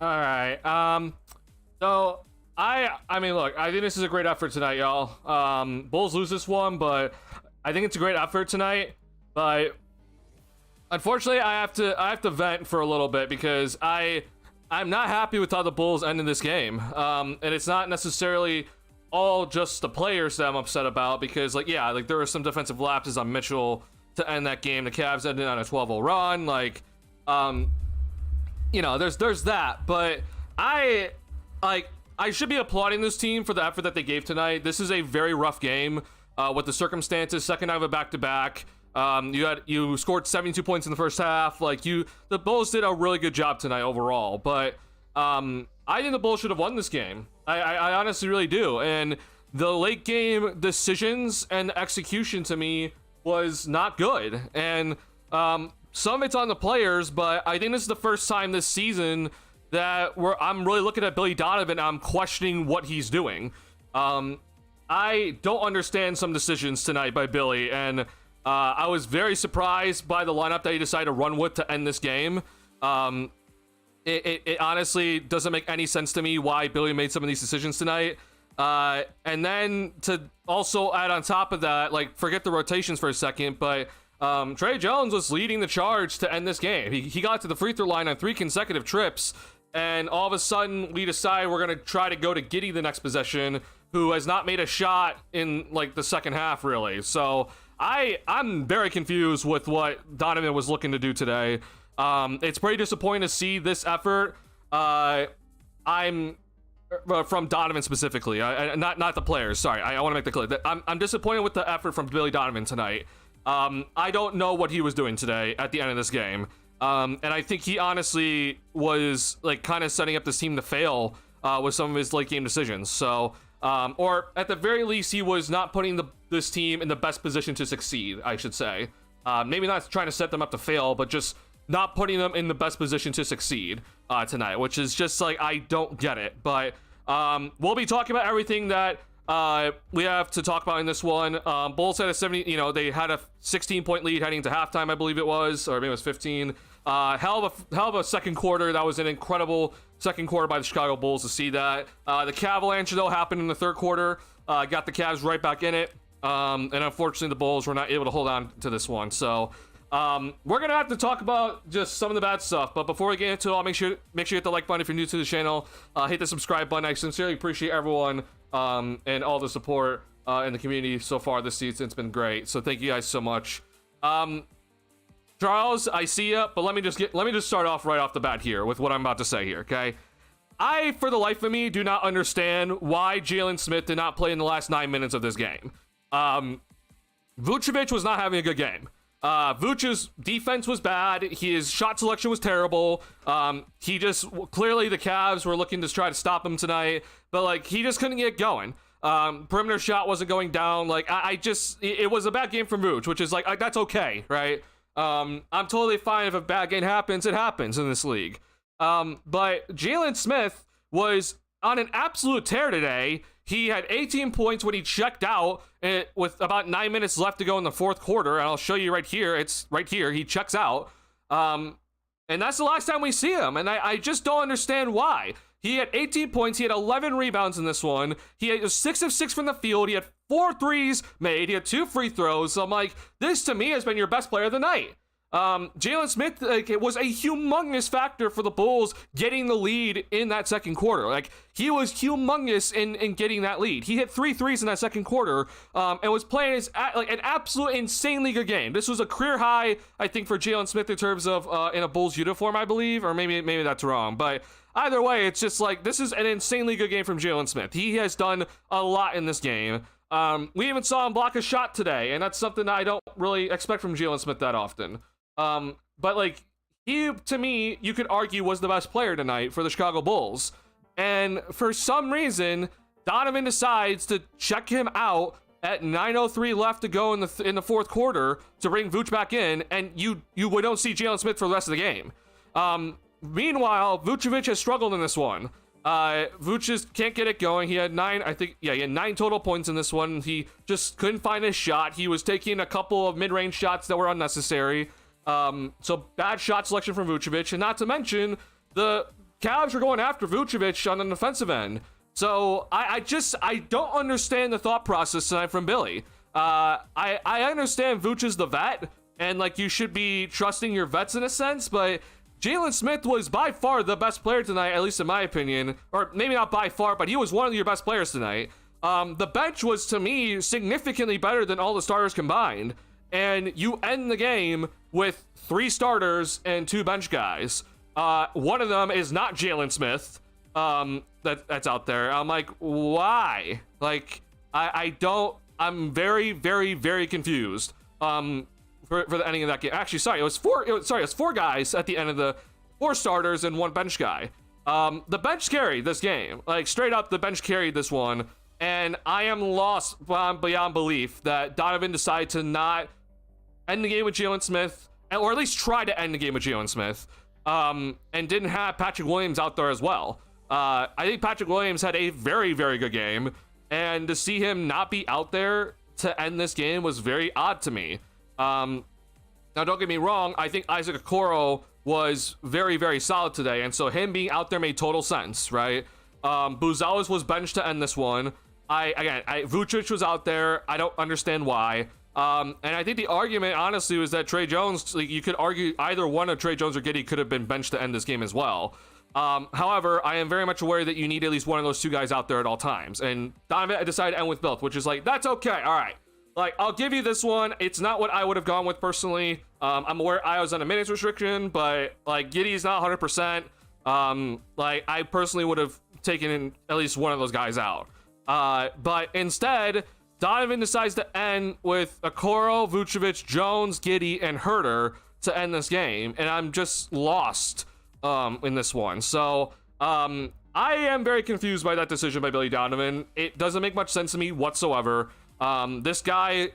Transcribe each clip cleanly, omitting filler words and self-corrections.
All right. So I mean, look, I think this is a great effort tonight, y'all. Bulls lose this one, but I think it's a great effort tonight. But unfortunately, I have to vent for a little bit because I'm not happy with how the Bulls ended this game. And it's not necessarily all just the players that I'm upset about because, like, yeah, like there were some defensive lapses on Mitchell to end that game. The Cavs ended on a 12-0 run. Like, you know, there's that. But I should be applauding this team for the effort that they gave tonight. This is a very rough game with the circumstances. Second night of a back-to-back. You scored 72 points in the first half. Like, the Bulls did a really good job tonight overall. But I think the Bulls should have won this game. I honestly really do. And the late game decisions and the execution to me was not good. And some of it's on the players, but I think this is the first time this season that I'm really looking at Billy Donovan and I'm questioning what he's doing. I don't understand some decisions tonight by Billy, and I was very surprised by the lineup that he decided to run with to end this game. It honestly doesn't make any sense to me why Billy made some of these decisions tonight. And then to also add on top of that, like, forget the rotations for a second, but Trey Jones was leading the charge to end this game. He got to the free throw line on 3 consecutive trips, and all of a sudden we decide we're going to try to go to Giddey the next possession, who has not made a shot in, like, the second half, really. So I'm very confused with what Donovan was looking to do today. It's pretty disappointing to see this effort. I'm from Donovan specifically, not the players. Sorry, I want to make that clear. I'm disappointed with the effort from Billy Donovan tonight. I don't know what he was doing today at the end of this game. And I think he honestly was, like, kind of setting up this team to fail with some of his late game decisions. So, or at the very least, he was not putting this team in the best position to succeed, I should say. Maybe not trying to set them up to fail, but just not putting them in the best position to succeed tonight, which is just, like, I don't get it. But we'll be talking about everything that we have to talk about in this one. Bulls had they had a 16-point lead heading into halftime, I believe it was, or maybe it was 15. Hell of a second quarter. That was an incredible second quarter by the Chicago Bulls to see that. The Cavaliers, though, happened in the third quarter. Got the Cavs right back in it. And unfortunately, the Bulls were not able to hold on to this one. So we're gonna have to talk about just some of the bad stuff. But before we get into it, I'll make sure you hit the like button if you're new to the channel. Hit the subscribe button. I sincerely appreciate everyone and all the support in the community so far this season. It's been great. So thank you guys so much. Charles, I see you, but let me just start off right off the bat here with what I'm about to say here, okay? I, for the life of me, do not understand why Jalen Smith did not play in the last 9 minutes of this game. Vucevic was not having a good game. Vucevic's defense was bad. His shot selection was terrible. He just, clearly the Cavs were looking to try to stop him tonight, but, like, he just couldn't get going. Perimeter shot wasn't going down. Like, it was a bad game from Vuce, which is, like, that's okay, right? I'm totally fine if a bad game happens. It happens in this league. But Jalen Smith was on an absolute tear today. He had 18 points when he checked out with about 9 minutes left to go in the fourth quarter. And I'll show you right here. It's right here. He checks out. And that's the last time we see him. And I just don't understand why. He had 18 points. He had 11 rebounds in this one. He had 6 of 6 from the field. He had 4 threes made. He had 2 free throws. So I'm like, this to me has been your best player of the night. Jalen Smith, like, it was a humongous factor for the Bulls getting the lead in that second quarter. Like, he was humongous in getting that lead. He hit 3 threes in that second quarter, and was playing an absolute insanely good game. This was a career high, I think, for Jalen Smith in terms of in a Bulls uniform, I believe, or maybe that's wrong. But either way, it's just like, this is an insanely good game from Jalen Smith. He has done a lot in this game. We even saw him block a shot today, and that's something that I don't really expect from Jalen Smith that often. But, like, he, to me, you could argue was the best player tonight for the Chicago Bulls. And for some reason, Donovan decides to check him out at 9:03 left to go in the fourth quarter to bring Vooch back in, and you don't see Jalen Smith for the rest of the game. Meanwhile, Vucevic has struggled in this one. Vooch just can't get it going. He had 9 total points in this one. He just couldn't find his shot. He was taking a couple of mid-range shots that were unnecessary. So bad shot selection from Vucevic, and not to mention the Cavs were going after Vucevic on the defensive end. So I don't understand the thought process tonight from Billy. I understand Vooch is the vet, and like you should be trusting your vets in a sense, but Jalen Smith was by far the best player tonight, at least in my opinion, or maybe not by far, but he was one of your best players tonight. The bench was, to me, significantly better than all the starters combined, and you end the game with 3 starters and 2 bench guys. One of them is not Jalen Smith, that's out there. I'm like, why? Like, I'm very, very, very confused. For the ending of that game. Actually, sorry, it was 4 guys at the end of the 4 starters and 1 bench guy. The bench carried this game. Like, straight up, the bench carried this one. And I am lost beyond belief that Donovan decided to not end the game with Jalen Smith, or at least try to end the game with Jalen Smith, and didn't have Patrick Williams out there as well. I think Patrick Williams had a very, very good game, and to see him not be out there to end this game was very odd to me. Now, don't get me wrong, I think Isaac Okoro was very, very solid today, and so him being out there made total sense, right? Buzelis was benched to end this one. Vucevic was out there. I don't understand why. And I think the argument, honestly, was that Trey Jones, like, you could argue either one of Trey Jones or Giddey could have been benched to end this game as well. However, I am very much aware that you need at least one of those 2 guys out there at all times. And Donovan decided to end with both, which is like, that's okay. All right. Like, I'll give you this one. It's not what I would have gone with personally. I'm aware I was on a minutes restriction, but like Giddey's not 100%. Like, I personally would have taken in at least one of those guys out. But instead, Donovan decides to end with Okoro, Vucevic, Jones, Giddey, and Huerter to end this game, and I'm just lost in this one. So I am very confused by that decision by Billy Donovan. It doesn't make much sense to me whatsoever. This guy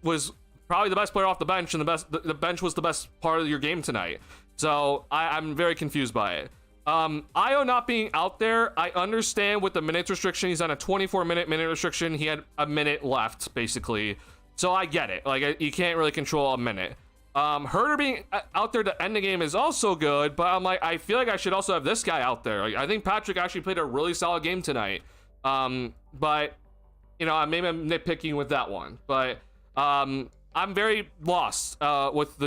was probably the best player off the bench, and the bench was the best part of your game tonight. So I'm very confused by it. Io not being out there, I understand with the minutes restriction. He's on a 24-minute restriction. He had a minute left, basically. So I get it. Like, you can't really control a minute. Huerter being out there to end the game is also good, but I'm like, I feel like I should also have this guy out there. Like, I think Patrick actually played a really solid game tonight. But you know, maybe I'm nitpicking with that one, but I'm very lost with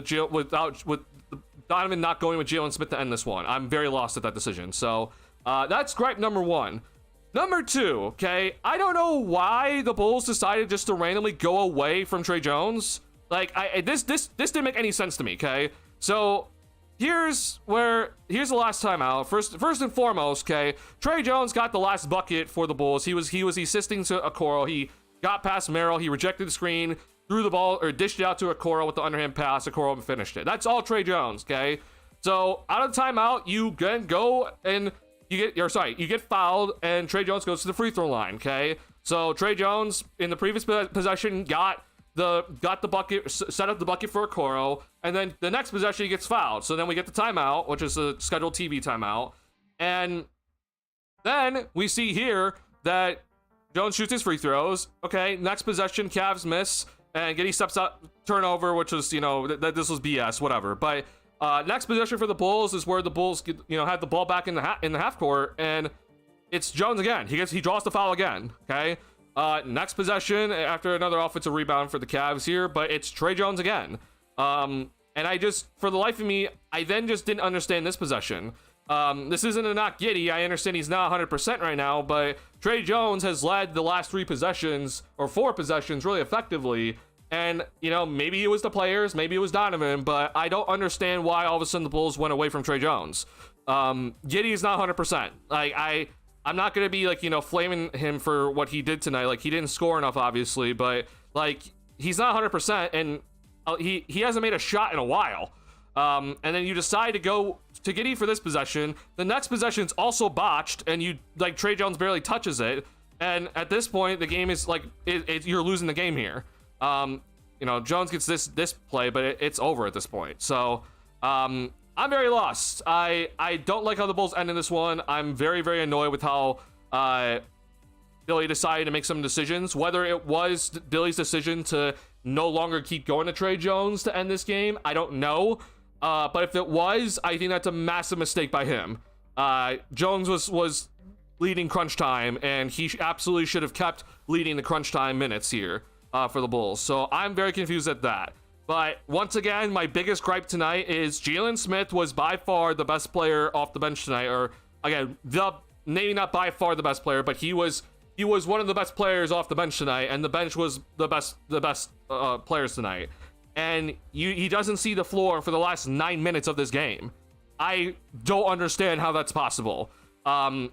Donovan not going with Jalen Smith to end this one. I'm very lost at that decision. So that's gripe number 1. Number 2, okay, I don't know why the Bulls decided just to randomly go away from Trey Jones. Like, this didn't make any sense to me. Okay, so here's the last time out. First and foremost, okay, Trey Jones got the last bucket for the Bulls. He was assisting to Okoro. He got past Merrill. He rejected the screen, threw the ball, or dished it out to Okoro with the underhand pass. Okoro finished it. That's all Trey Jones. Okay, so out of timeout, you then go and you get fouled, and Trey Jones goes to the free throw line. Okay, so Trey Jones in the previous possession got the bucket, set up the bucket for Okoro, and then the next possession he gets fouled. So then we get the timeout, which is a scheduled TV timeout, and then we see here that Jones shoots his free throws. Okay, next possession, Cavs miss, and Giddey steps up, turnover, which was, you know, this was BS, whatever. But next possession for the Bulls is where the Bulls, you know, had the ball back in the half court, and it's Jones again. He draws the foul again. Okay. Next possession after another offensive rebound for the Cavs here, but it's Trey Jones again. And I just, for the life of me, I then just didn't understand this possession. This isn't a knock Giddey. I understand he's not 100% right now, but Trey Jones has led the last 3 possessions, or 4 possessions, really effectively. And, you know, maybe it was the players, maybe it was Donovan, but I don't understand why all of a sudden the Bulls went away from Trey Jones. Giddey is not 100%. Like, I'm not going to be, like, you know, flaming him for what he did tonight. Like, he didn't score enough, obviously, but, like, he's not 100%, and he hasn't made a shot in a while. And then you decide to go to Giddey for this possession. The next possession's also botched, and Trey Jones barely touches it. And at this point, the game is, like, you're losing the game here. You know, Jones gets this play, but it's over at this point. So, I'm very lost. I don't like how the Bulls ended this one. I'm very, very annoyed with how Billy decided to make some decisions. Whether it was Billy's decision to no longer keep going to Trey Jones to end this game, I don't know. But if it was, I think that's a massive mistake by him. Jones was leading crunch time, and he absolutely should have kept leading the crunch time minutes here for the Bulls. So I'm very confused at that. But once again, my biggest gripe tonight is Jalen Smith was by far the best player off the bench tonight. Or again, maybe not by far the best player, but he was one of the best players off the bench tonight, and the bench was the best players tonight. And he doesn't see the floor for the last 9 minutes of this game. I don't understand how that's possible.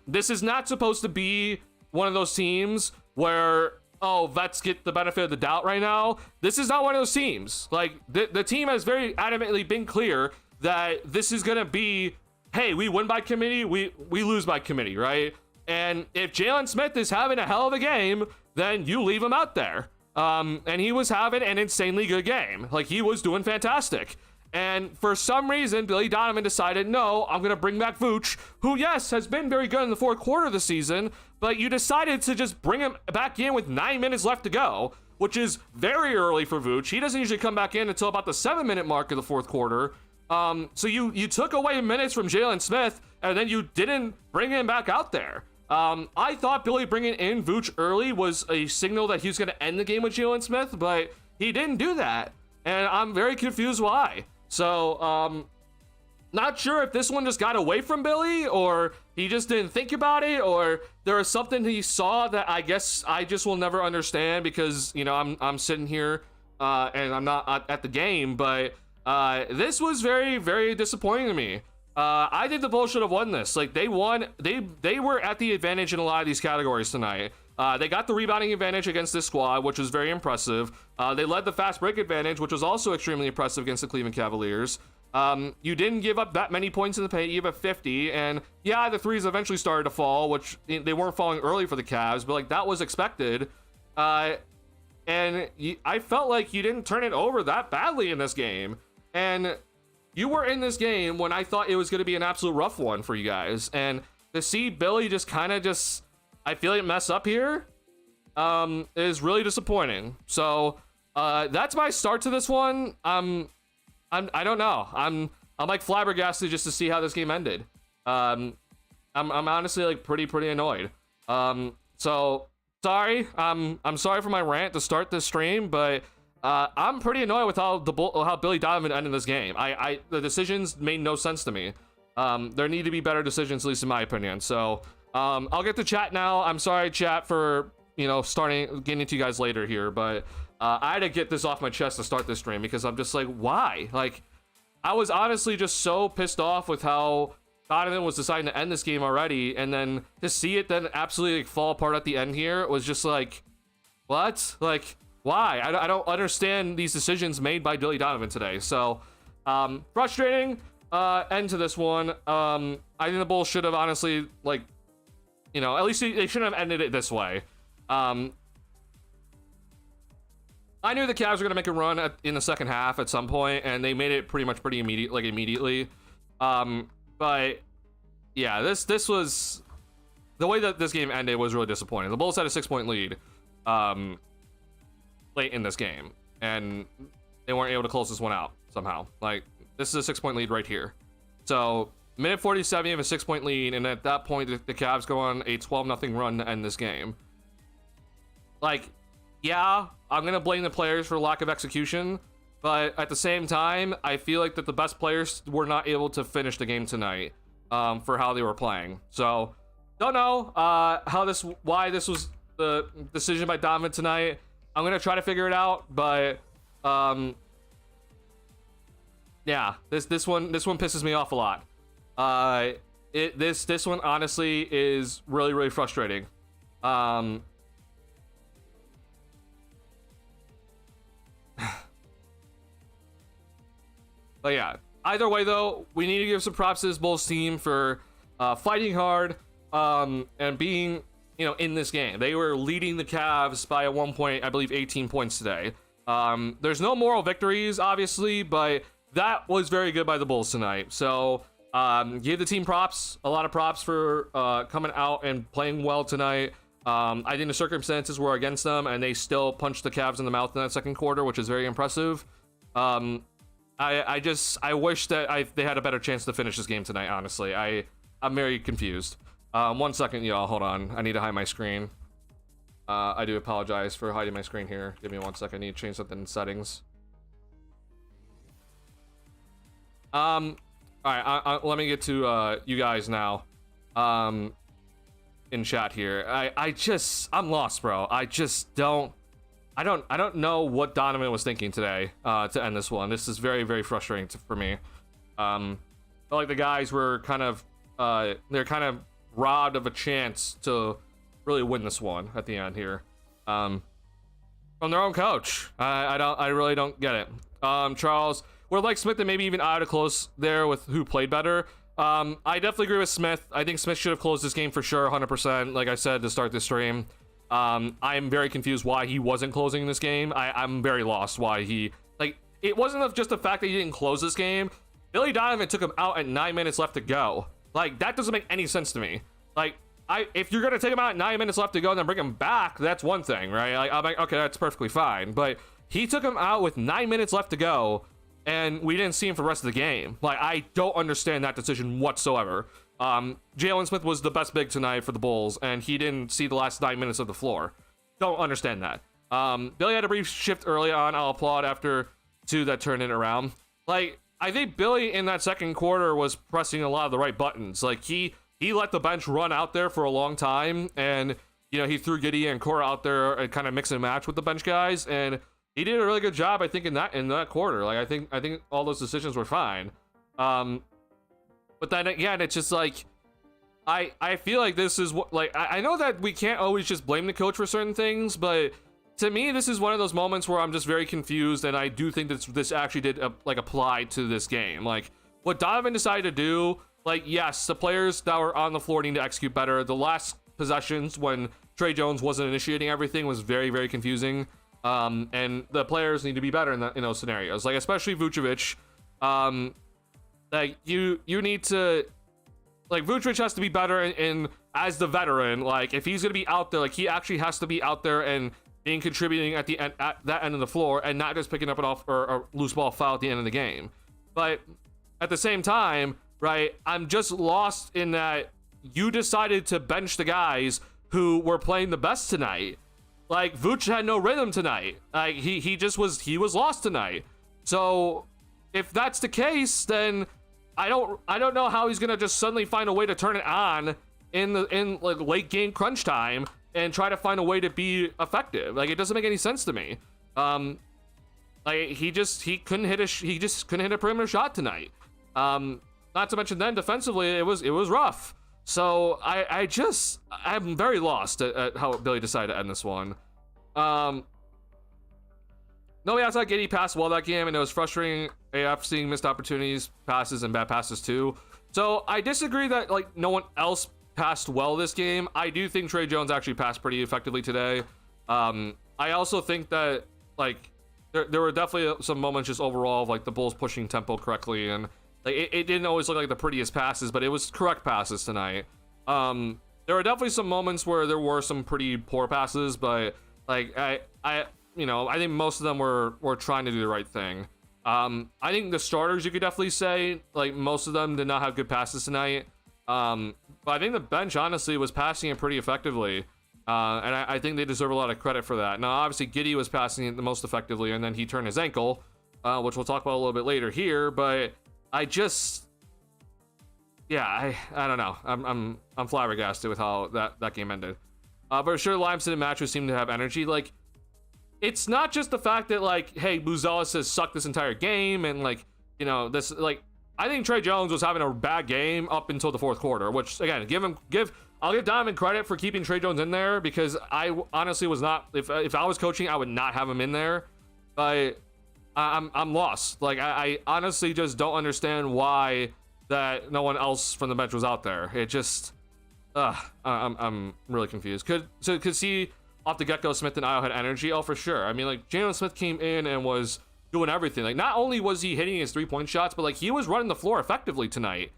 This is not supposed to be one of those teams where, oh, let's get the benefit of the doubt right now. This is not one of those teams. Like, the team has very adamantly been clear that this is going to be, hey, we win by committee, we lose by committee, right? And if Jalen Smith is having a hell of a game, then you leave him out there. And he was having an insanely good game. Like, he was doing fantastic. And for some reason, Billy Donovan decided, no, I'm going to bring back Vooch, who, yes, has been very good in the fourth quarter of the season, but you decided to just bring him back in with 9 minutes left to go, which is very early for Vooch. He doesn't usually come back in until about the 7-minute mark of the fourth quarter. So you took away minutes from Jalen Smith, and then you didn't bring him back out there. I thought Billy bringing in Vooch early was a signal that he was going to end the game with Jalen Smith, but he didn't do that, and I'm very confused why. So, not sure if this one just got away from Billy, or he just didn't think about it, or there was something he saw that I guess I just will never understand because, you know, I'm sitting here and I'm not at the game, but this was very, very disappointing to me. I think the Bulls should have won this. Like, they won. They were at the advantage in a lot of these categories tonight. They got the rebounding advantage against this squad, which was very impressive. They led the fast break advantage, which was also extremely impressive against the Cleveland Cavaliers. You didn't give up that many points in the paint. You gave up 50, and yeah, the threes eventually started to fall, which they weren't falling early for the Cavs, but like that was expected. And I felt like you didn't turn it over that badly in this game, and you were in this game when I thought it was going to be an absolute rough one for you guys, and to see Billy just kind of I feel like mess up here is really disappointing. So that's my start to this one. I don't know. I'm like flabbergasted just to see how this game ended. I'm honestly like pretty annoyed. So sorry. I'm sorry for my rant to start this stream, but I'm pretty annoyed with how Billy Donovan ended this game. The decisions made no sense to me. There need to be better decisions, at least in my opinion. So I'll get to chat now. I'm sorry, chat, for, you know, getting to you guys later here, but I had to get this off my chest to start this stream because I'm just like, why? Like, I was honestly just so pissed off with how Donovan was deciding to end this game already, and then to see it then absolutely like, fall apart at the end here was just like, what? Like, why? I don't understand these decisions made by Billy Donovan today. So frustrating end to this one. I think the Bulls should have honestly, like, you know, at least they shouldn't have ended it this way. I knew the Cavs were gonna make a run in the second half at some point, and they made it pretty immediately. But yeah, this was the way that this game ended was really disappointing. The Bulls had a 6-point lead late in this game, and they weren't able to close this one out somehow. Like, this is a 6-point lead right here. So minute 47, you have a 6-point lead, and at that point, the Cavs go on a 12-0 run to end this game. Like, yeah, I'm gonna blame the players for lack of execution, but at the same time, I feel like that the best players were not able to finish the game tonight for how they were playing. So, don't know why this was the decision by Donovan tonight. I'm gonna try to figure it out, but yeah, this one pisses me off a lot. This one honestly is really frustrating. But yeah, either way though, we need to give some props to this Bulls team for fighting hard and being, you know, in this game. They were leading the Cavs by at one point, I believe, 18 points today. There's no moral victories, obviously, but that was very good by the Bulls tonight. So give the team props, a lot of props for coming out and playing well tonight. I think the circumstances were against them, and they still punched the Cavs in the mouth in that second quarter, which is very impressive. I wish that they had a better chance to finish this game tonight, honestly. I I'm very confused. 1 second, y'all. Hold on. I need to hide my screen. I do apologize for hiding my screen here. Give me 1 second. I need to change something in settings. All right. Let me get to you guys now. In chat here. I'm lost, bro. I don't know what Donovan was thinking today to end this one. This is very, very frustrating for me. Felt like the guys were kind of they're kind of robbed of a chance to really win this one at the end here. From their own coach. I really don't get it. Charles, would like Smith and maybe even out of close there with who played better. I definitely agree with Smith. I think Smith should have closed this game for sure, 100%. Like I said to start this stream, I'm very confused why he wasn't closing this game. I'm very lost why he, like, it wasn't just the fact that he didn't close this game. Billy Donovan took him out at 9 minutes left to go. Like, that doesn't make any sense to me. Like, if you're gonna take him out at 9 minutes left to go and then bring him back, that's one thing, right? Like, I'm like, okay, that's perfectly fine. But he took him out with 9 minutes left to go, and we didn't see him for the rest of the game. Like, I don't understand that decision whatsoever. Jalen Smith was the best big tonight for the Bulls, and he didn't see the last 9 minutes of the floor. Don't understand that. Billy had a brief shift early on. I'll applaud after two that turned it around. Like, I think Billy in that second quarter was pressing a lot of the right buttons. Like, he let the bench run out there for a long time, and, you know, he threw Giddey and Cora out there and kind of mix and match with the bench guys, and he did a really good job, I think, in that quarter. Like, I think all those decisions were fine. But then again, it's just like, I feel like this is what, like, I know that we can't always just blame the coach for certain things, but to me, this is one of those moments where I'm just very confused, and I do think that this actually did apply to this game. Like, what Donovan decided to do, like, yes, the players that were on the floor need to execute better. The last possessions when Trey Jones wasn't initiating everything was very, very confusing. And the players need to be better in those scenarios, like especially Vucevic. Like you need to, like, Vucevic has to be better in as the veteran. Like, if he's gonna be out there, like, he actually has to be out there and being contributing at the end, at that end of the floor, and not just picking up an off or loose ball foul at the end of the game. But at the same time, right, I'm just lost in that you decided to bench the guys who were playing the best tonight. Like, Vooch had no rhythm tonight. Like, he was lost tonight. So if that's the case, then I don't know how he's gonna just suddenly find a way to turn it on in like late game crunch time and try to find a way to be effective. Like, it doesn't make any sense to me. Like, he just couldn't hit a perimeter shot tonight. Not to mention then defensively it was rough. So I'm very lost at how Billy decided to end this one. Nobody outside Giddey passed well that game, and it was frustrating AF seeing missed opportunities, passes, and bad passes too. So I disagree that, like, no one else passed well this game. I do think Trey Jones actually passed pretty effectively today. I also think that, like, there were definitely some moments just overall of, like, the Bulls pushing tempo correctly, and like it didn't always look like the prettiest passes, but it was correct passes tonight. There were definitely some moments where there were some pretty poor passes, but like I think most of them were trying to do the right thing. I think the starters, you could definitely say, like, most of them did not have good passes tonight. But I think the bench honestly was passing it pretty effectively. And I think they deserve a lot of credit for that. Now, obviously, Giddey was passing it the most effectively, and then he turned his ankle, which we'll talk about a little bit later here. But I don't know. I'm flabbergasted with how that game ended. But sure, Limeson and Mattress seem to have energy. Like, it's not just the fact that, like, hey, Buzelis has sucked this entire game, and, like, you know, this, like, I think Trey Jones was having a bad game up until the fourth quarter, which, again, I'll give Donovan credit for keeping Trey Jones in there, because I honestly was not, if I was coaching, I would not have him in there. But I'm lost. Like, I honestly just don't understand why that no one else from the bench was out there. It just, I'm really confused. Could see off the get-go Smith and Io had energy? Oh, for sure. I mean, like, Jalen Smith came in and was doing everything. Like, not only was he hitting his three-point shots, but, like, he was running the floor effectively tonight.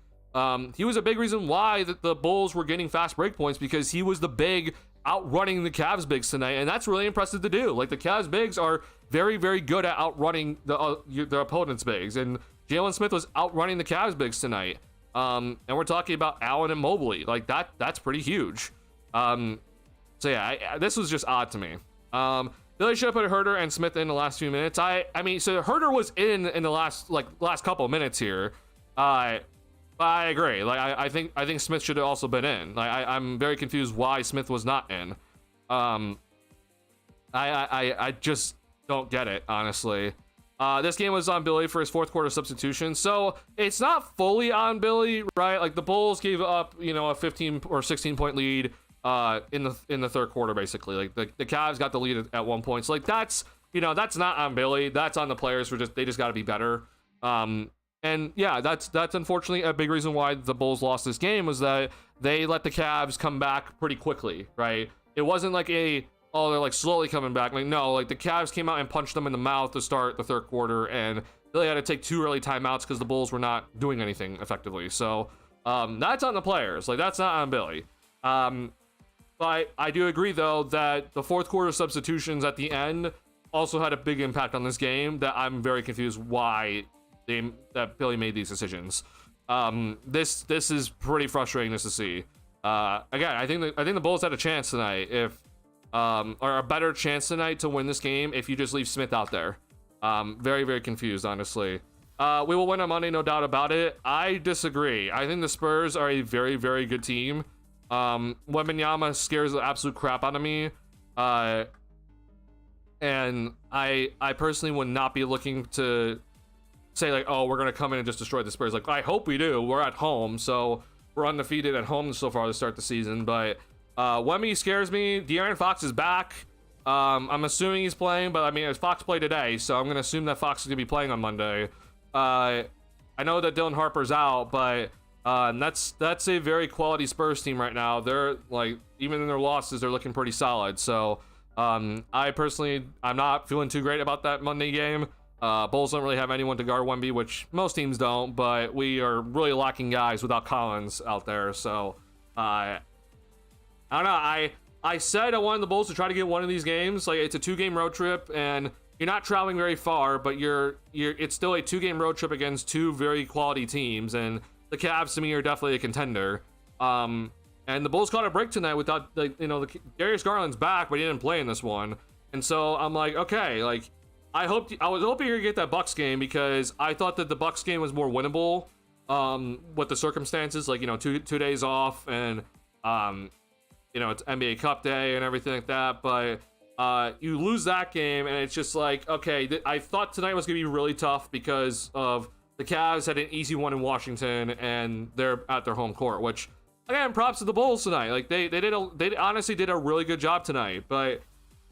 He was a big reason why the Bulls were getting fast break points, because he was the big outrunning the Cavs bigs tonight, and that's really impressive to do. Like, the Cavs bigs are very, very good at outrunning their opponent's bigs, and Jalen Smith was outrunning the Cavs bigs tonight. And we're talking about Allen and Mobley. Like that's pretty huge. So yeah, this was just odd to me. Billy should have put Herter and Smith in the last few minutes. I mean, so Herter was in the last couple of minutes here. I agree. Like I think Smith should have also been in. Like I'm very confused why Smith was not in. I just don't get it, honestly. This game was on Billy for his fourth quarter substitution, so it's not fully on Billy, right? Like the Bulls gave up, a 15 or 16 point lead in the third quarter, basically. Like the Cavs got the lead at one point, so like that's not on Billy. That's on the players for they just got to be better. And yeah, that's unfortunately a big reason why the Bulls lost this game, was that they let the Cavs come back pretty quickly, right? It wasn't like they're like slowly coming back. Like, no, like the Cavs came out and punched them in the mouth to start the third quarter, and Billy had to take 2 early timeouts because the Bulls were not doing anything effectively. So that's on the players. Like, that's not on Billy. But I do agree, though, that the fourth quarter substitutions at the end also had a big impact on this game, that I'm very confused why that Billy made these decisions. This is pretty frustrating just to see. Again, I think the Bulls had a chance tonight, or a better chance tonight to win this game if you just leave Smith out there. Very, very confused, honestly. We will win on Monday, no doubt about it. I disagree. I think the Spurs are a very, very good team. Wembanyama scares the absolute crap out of me. And I personally would not be looking to say, like, oh, we're going to come in and just destroy the Spurs. Like, I hope we do. We're at home, so we're undefeated at home so far to start the season. But Wemby scares me. De'Aaron Fox is back. I'm assuming he's playing, but I mean, Fox played today, so I'm going to assume that Fox is going to be playing on Monday. I know that Dylan Harper's out, but that's a very quality Spurs team right now. They're like, even in their losses, they're looking pretty solid. So I'm not feeling too great about that Monday game. Bulls don't really have anyone to guard Wemby, which most teams don't, but we are really lacking guys without Collins out there. So I don't know. I said I wanted the Bulls to try to get one of these games. Like, it's a 2-game road trip, and you're not traveling very far, but it's still a 2-game road trip against 2 very quality teams, and the Cavs to me are definitely a contender. And the Bulls caught a break tonight without the Darius Garland's back, but he didn't play in this one. And so I'm like, okay, like I was hoping you're gonna get that Bucks game, because I thought that the Bucks game was more winnable with the circumstances, like, 2 days off, and it's NBA Cup Day and everything like that. But you lose that game, and it's just like, okay, I thought tonight was gonna be really tough because of the Cavs had an easy one in Washington, and they're at their home court, which, again, props to the Bulls tonight. Like, they honestly did a really good job tonight, but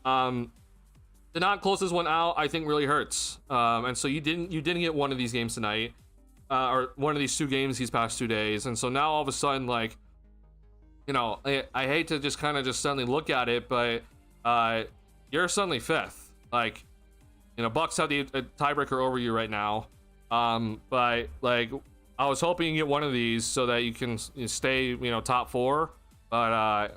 the not close this one out, I think, really hurts. And so you didn't get one of these games tonight, or one of these 2 games these past 2 days, and so now all of a sudden, like, I hate to just kind of just suddenly look at it, but you're suddenly 5th. Like, Bucks have the tiebreaker over you right now. But like, I was hoping you get one of these so that you can stay, top 4. But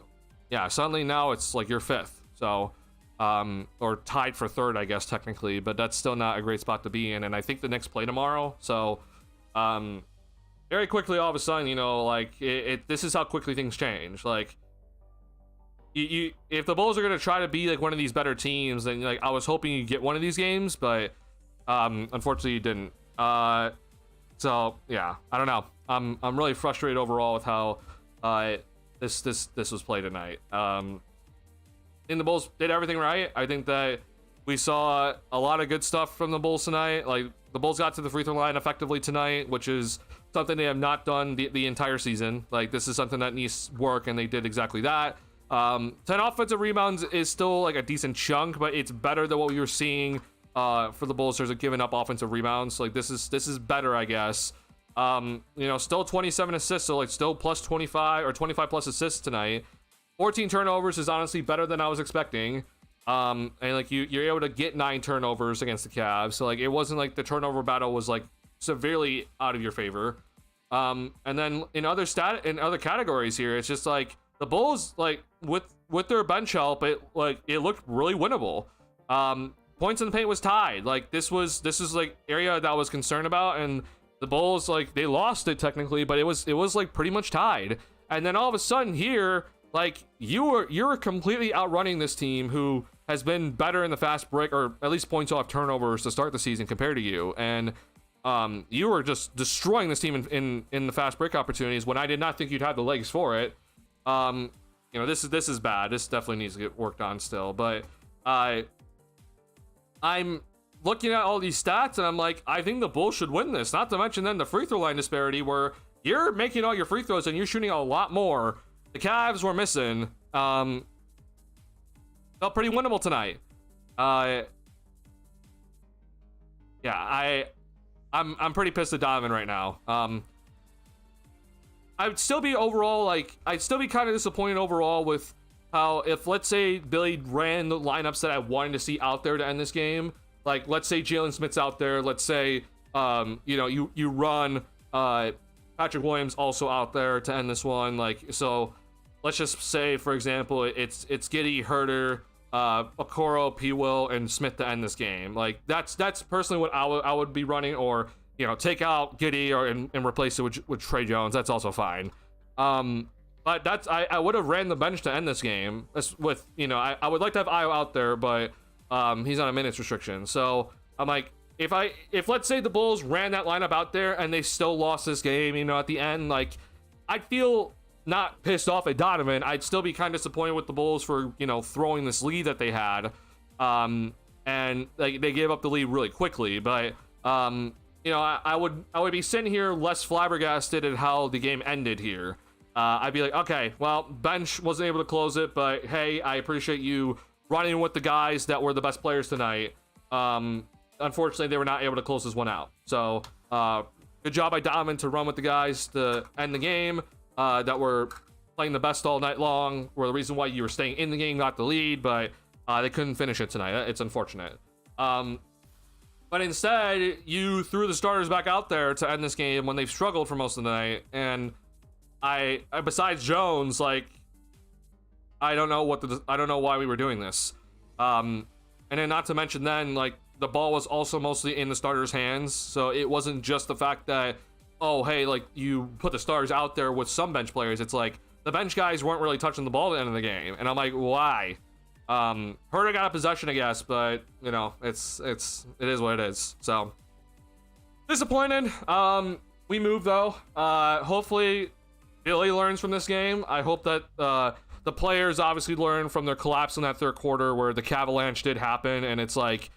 yeah, suddenly now it's like you're 5th. So, or tied for 3rd, I guess, technically, but that's still not a great spot to be in. And I think the Knicks play tomorrow. So, very quickly, all of a sudden, like this is how quickly things change. Like, if the Bulls are going to try to be like one of these better teams, then like I was hoping you get one of these games, but unfortunately you didn't. So yeah, I don't know. I'm really frustrated overall with how this was played tonight. The Bulls did everything right. I think that we saw a lot of good stuff from the Bulls tonight. Like, the Bulls got to the free throw line effectively tonight, which is something they have not done the entire season. Like, this is something that needs work, and they did exactly that. 10 offensive rebounds is still like a decent chunk, but it's better than what we were seeing for the Bulls in terms of giving up offensive rebounds. Like, this is better, I guess. Still 27 assists, so like still plus 25 or 25 plus assists tonight. 14 turnovers is honestly better than I was expecting. And like you're able to get 9 turnovers against the Cavs, so like it wasn't like the turnover battle was like severely out of your favor. And then in other categories here, it's just like the Bulls, like with their bench help, it looked really winnable. Points in the paint was tied. Like this is like area that I was concerned about, and the Bulls, like, they lost it technically, but it was like pretty much tied. And then all of a sudden here, like, you're completely outrunning this team who has been better in the fast break, or at least points off turnovers to start the season compared to you. And you were just destroying this team in the fast break opportunities when I did not think you'd have the legs for it. You know, this is bad. This definitely needs to get worked on still. But I'm looking at all these stats and I'm like, I think the Bulls should win this. Not to mention then the free throw line disparity where you're making all your free throws and you're shooting a lot more. The Cavs were missing. Felt pretty winnable tonight. Yeah, I'm pretty pissed at Donovan right now. I would still be overall, like, I'd still be kind of disappointed overall with how, if let's say Billy ran the lineups that I wanted to see out there to end this game, like let's say Jalen Smith's out there, let's say you know, you run Patrick Williams also out there to end this one, like, so let's just say, for example, it's Giddey, Herter, Okoro, P. Will, and Smith to end this game. Like, that's personally what I would be running, or, you know, take out Giddey and replace it with Trey Jones. That's also fine. But that's I would have ran the bench to end this game. With, you know, I would like to have Io out there, but he's on a minutes restriction. So I'm like, if let's say the Bulls ran that lineup out there and they still lost this game, you know, at the end, like, I'd feel not pissed off at Donovan. I'd still be kind of disappointed with the Bulls for, you know, throwing this lead that they had. And like, they gave up the lead really quickly, but you know, I would be sitting here less flabbergasted at how the game ended here. I'd be like, okay, well, bench wasn't able to close it, but hey, I appreciate you running with the guys that were the best players tonight. Unfortunately, they were not able to close this one out. So good job by Donovan to run with the guys to end the game that were playing the best all night long, were the reason why you were staying in the game, got the lead, but they couldn't finish it tonight. It's unfortunate. But instead, you threw the starters back out there to end this game when they've struggled for most of the night. And I besides Jones, like, I don't know why we were doing this. And then not to mention then, like, the ball was also mostly in the starters' hands. So it wasn't just the fact that, oh, hey, like, you put the starters out there with some bench players. It's like the bench guys weren't really touching the ball at the end of the game. And I'm like, why? Herter got a possession, I guess, but, you know, it is what it is. So disappointed. We move though. Hopefully Billy learns from this game. I hope that the players obviously learn from their collapse in that third quarter where the Cavaliers did happen, and it's like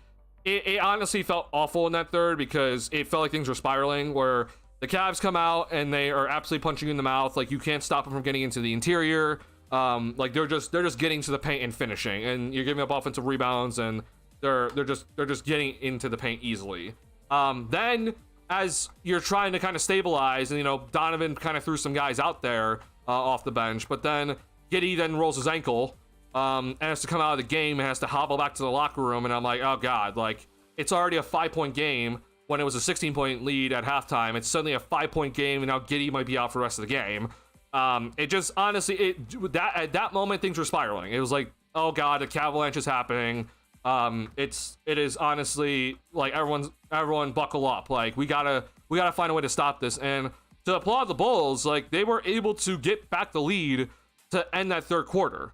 it honestly felt awful in that third because it felt like things were spiraling where the Cavs come out and they are absolutely punching you in the mouth. Like, you can't stop them from getting into the interior. Like, they're just getting to the paint and finishing, and you're giving up offensive rebounds, and they're just getting into the paint easily. Then as you're trying to kind of stabilize, and, you know, Donovan kind of threw some guys out there off the bench, but then Giddey then rolls his ankle and has to come out of the game and has to hobble back to the locker room, and I'm like, oh god, like, it's already a 5-point game when it was a 16-point lead at halftime. It's suddenly a 5-point game, and now Giddey might be out for the rest of the game. It just, honestly, at that moment, things were spiraling. It was like, oh god, the Cavaliers is happening. It is honestly like, everyone buckle up. Like, we gotta find a way to stop this. And to applaud the Bulls, like, they were able to get back the lead to end that third quarter.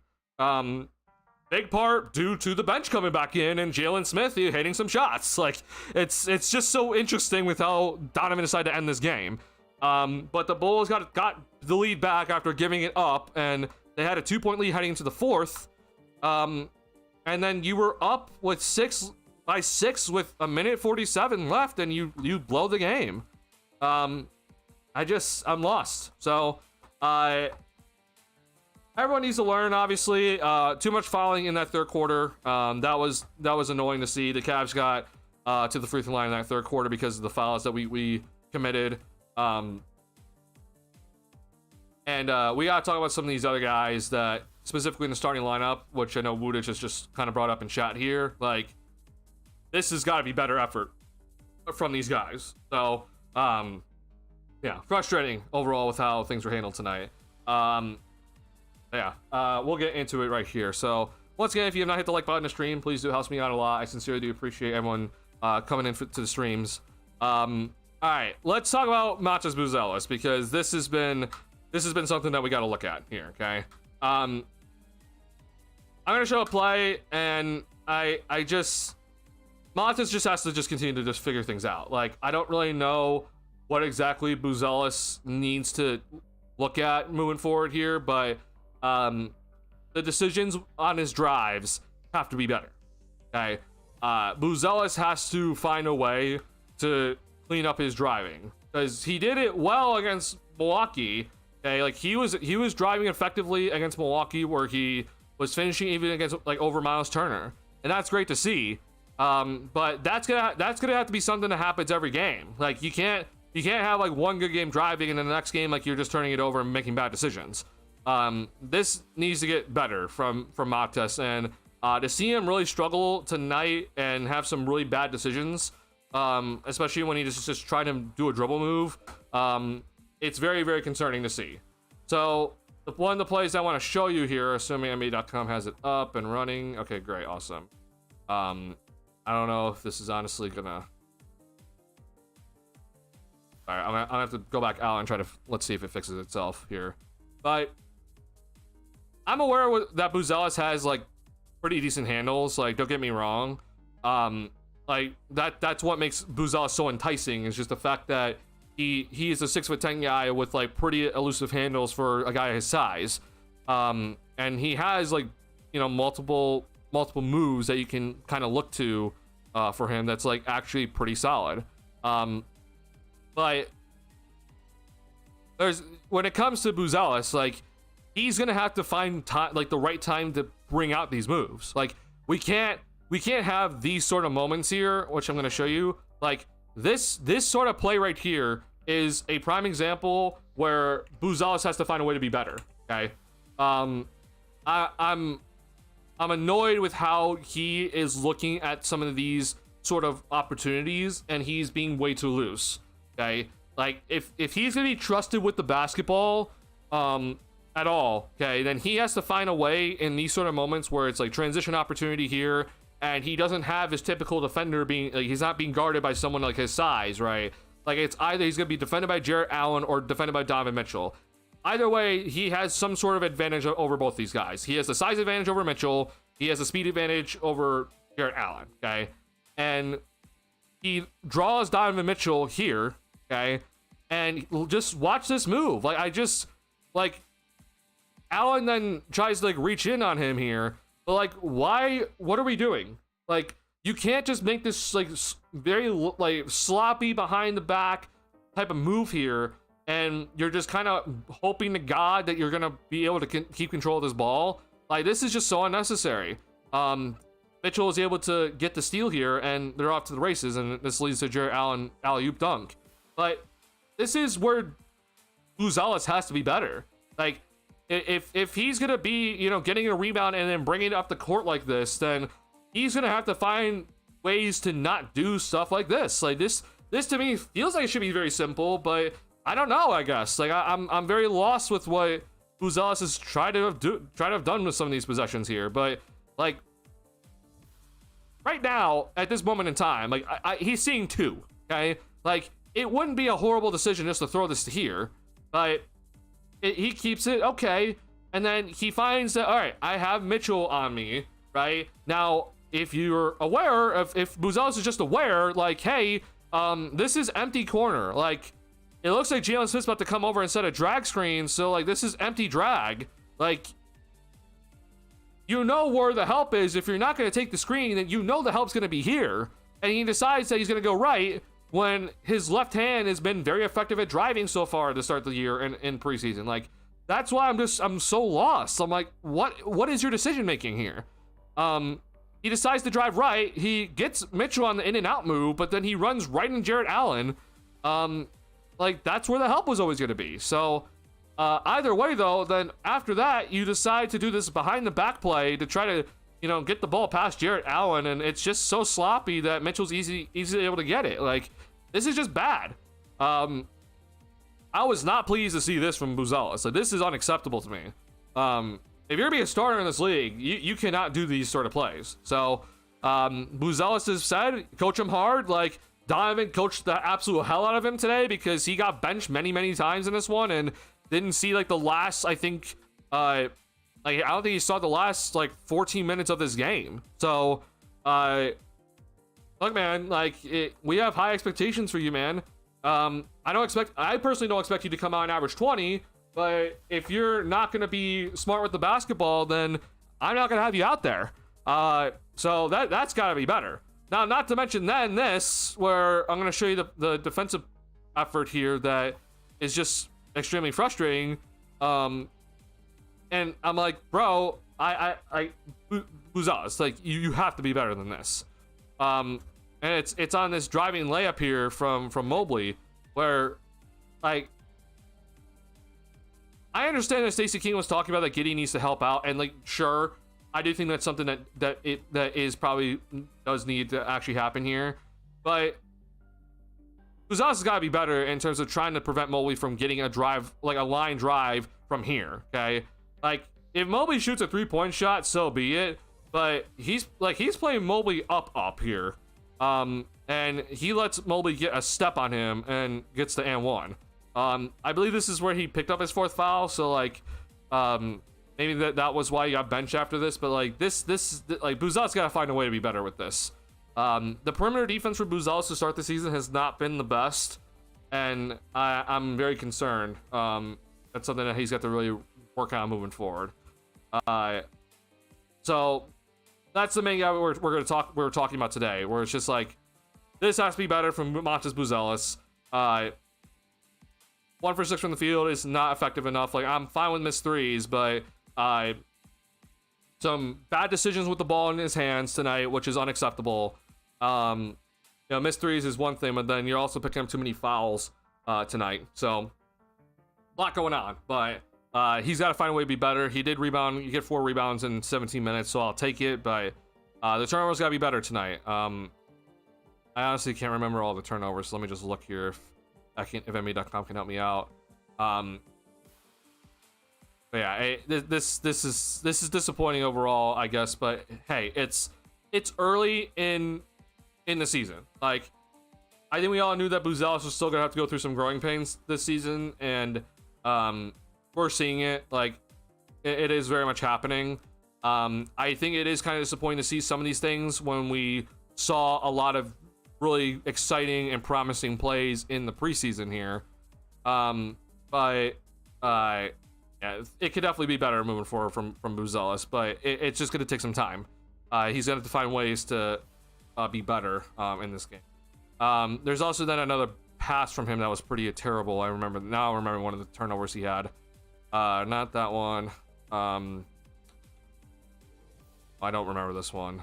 Big part due to the bench coming back in and Jalen Smith hitting some shots. Like, it's just so interesting with how Donovan decided to end this game. But the Bulls got the lead back after giving it up, and they had a 2-point lead heading into the fourth. And then you were up with 6 with a minute 47 left, and you blow the game. I'm lost. So everyone needs to learn, obviously. Too much fouling in that third quarter. That was annoying to see. The Cavs got to the free throw line in that third quarter because of the fouls that we committed. And we gotta talk about some of these other guys that specifically in the starting lineup, which I know Woodich has just kind of brought up in chat here. Like, this has got to be better effort from these guys. So yeah, frustrating overall with how things were handled tonight. We'll get into it right here. So once again, if you have not hit the like button to stream, please do. It helps me out a lot. I sincerely do appreciate everyone coming in to the streams. All right, let's talk about Matas Buzelis, because this has been something that we got to look at here. Okay, I'm gonna show a play, and Matas just has to just continue to just figure things out. Like, I don't really know what exactly Buzelis needs to look at moving forward here, but the decisions on his drives have to be better. Okay, Buzelis has to find a way to clean up his driving, because he did it well against Milwaukee. Okay, like he was driving effectively against Milwaukee, where he was finishing even against like over Miles Turner, and that's great to see. But that's gonna have to be something that happens every game. Like, you can't have like one good game driving and then the next game like you're just turning it over and making bad decisions. This needs to get better from Matas, and to see him really struggle tonight and have some really bad decisions, especially when he just tried to do a dribble move, it's very, very concerning to see. So one of the plays I want to show you here, assuming NBA.com has it up and running. Okay, great, awesome. I don't know if this is honestly gonna. All right, I'm gonna have to go back out and try to, let's see if it fixes itself here. But I'm aware that Buzelis has like pretty decent handles. Like, don't get me wrong. Like that's what makes Buzelis so enticing, is just the fact that he is a 6'10" guy with like pretty elusive handles for a guy his size. And he has like, you know, multiple moves that you can kind of look to for him that's like actually pretty solid. But when it comes to Buzelis, like, he's gonna have to find time, like the right time to bring out these moves. Like, we can't have these sort of moments here, which I'm gonna show you. Like, this sort of play right here is a prime example where Buzelis has to find a way to be better. Okay, I'm annoyed with how he is looking at some of these sort of opportunities, and he's being way too loose. Okay, like if he's gonna be trusted with the basketball at all, okay, then he has to find a way in these sort of moments where it's like transition opportunity here, and he doesn't have his typical defender being like, he's not being guarded by someone like his size, right? Like, it's either he's gonna be defended by Jarrett Allen or defended by Donovan Mitchell. Either way, he has some sort of advantage over both these guys. He has the size advantage over Mitchell. He has the speed advantage over Jarrett Allen, okay? And he draws Donovan Mitchell here, okay? And just watch this move. Like, Allen then tries to like reach in on him here, but like, why? What are we doing? Like, you can't just make this like very like sloppy behind the back type of move here, and you're just kind of hoping to God that you're gonna be able to keep control of this ball. Like, this is just so unnecessary. Mitchell is able to get the steal here, and they're off to the races, and this leads to Jarrett Allen alley-oop dunk. But this is where Buzelis has to be better. Like, if he's gonna be, you know, getting a rebound and then bringing it up the court like this, then he's gonna have to find ways to not do stuff like this. Like, this to me feels like it should be very simple, but I don't know. I guess like I'm very lost with what Buzelis has tried to have done with some of these possessions here. But like, right now at this moment in time, like he's seeing two. Okay, like, it wouldn't be a horrible decision just to throw this to here, but he keeps it, okay, and then he finds that, all right, I have Mitchell on me right now. If you're aware of, if Buzelis is just aware, like, hey, this is empty corner, like, it looks like Jalen Smith's about to come over and set a drag screen, so like, this is empty drag. Like, you know where the help is. If you're not going to take the screen, then you know the help's going to be here, and he decides that he's going to go right when his left hand has been very effective at driving so far to start the year in preseason. Like, that's why I'm so lost. I'm like, what is your decision making here? He decides to drive right. He gets Mitchell on the in and out move, but then he runs right in Jarrett Allen. Like, that's where the help was always going to be. So either way though, then after that you decide to do this behind the back play to try to, you know, get the ball past Jarrett Allen, and it's just so sloppy that Mitchell's easily able to get it. Like, this is just bad. I was not pleased to see this from Buzelis. Like, this is unacceptable to me. If you're gonna be a starter in this league, you cannot do these sort of plays. So Buzelis has said, coach him hard. Like, Donovan coached the absolute hell out of him today, because he got benched many times in this one and didn't see like the last, I think, like I don't think he saw the last like 14 minutes of this game. So, look, man, like we have high expectations for you, man. I personally don't expect you to come out and average 20, but if you're not going to be smart with the basketball, then I'm not going to have you out there. So that's got to be better. Now, not to mention then this, where I'm going to show you the defensive effort here that is just extremely frustrating. And I'm like, bro, Buzaz, like you have to be better than this. And it's on this driving layup here from Mobley, where like I understand that Stacey King was talking about that Giddey needs to help out, and like sure, I do think that's something that is probably does need to actually happen here, but Buzaz has got to be better in terms of trying to prevent Mobley from getting a drive, like a line drive from here. Okay, like if Mobley shoots a 3-point shot, so be it. But he's playing Mobley up here, and he lets Mobley get a step on him and gets the and one. I believe this is where he picked up his 4th foul. So like, maybe that was why he got benched after this. But like this like Buzaz got to find a way to be better with this. The perimeter defense for Buzaz to start the season has not been the best, and I'm very concerned. That's something that he's got to really work on moving forward. So that's the main guy we're talking about today, where it's just like this has to be better from Montes Buzelis. 1 for 6 from the field is not effective enough. Like I'm fine with missed threes, but some bad decisions with the ball in his hands tonight, which is unacceptable. Missed threes is one thing, but then you're also picking up too many fouls tonight. So a lot going on, but he's got to find a way to be better. He did rebound. You get 4 rebounds in 17 minutes, so I'll take it. But the turnovers got to be better tonight. I honestly can't remember all the turnovers, so let me just look here if NBA.com can help me out. But yeah, this is disappointing overall, I guess. But hey, it's early in the season. Like I think we all knew that Buzelis was still gonna have to go through some growing pains this season, and we're seeing it. Like it is very much happening. I think it is kind of disappointing to see some of these things when we saw a lot of really exciting and promising plays in the preseason here. Yeah, it could definitely be better moving forward from Buzelis, but it's just going to take some time. He's going to have to find ways to be better in this game. There's also then another pass from him that was pretty terrible. I remember one of the turnovers he had. Not that one. I don't remember this one.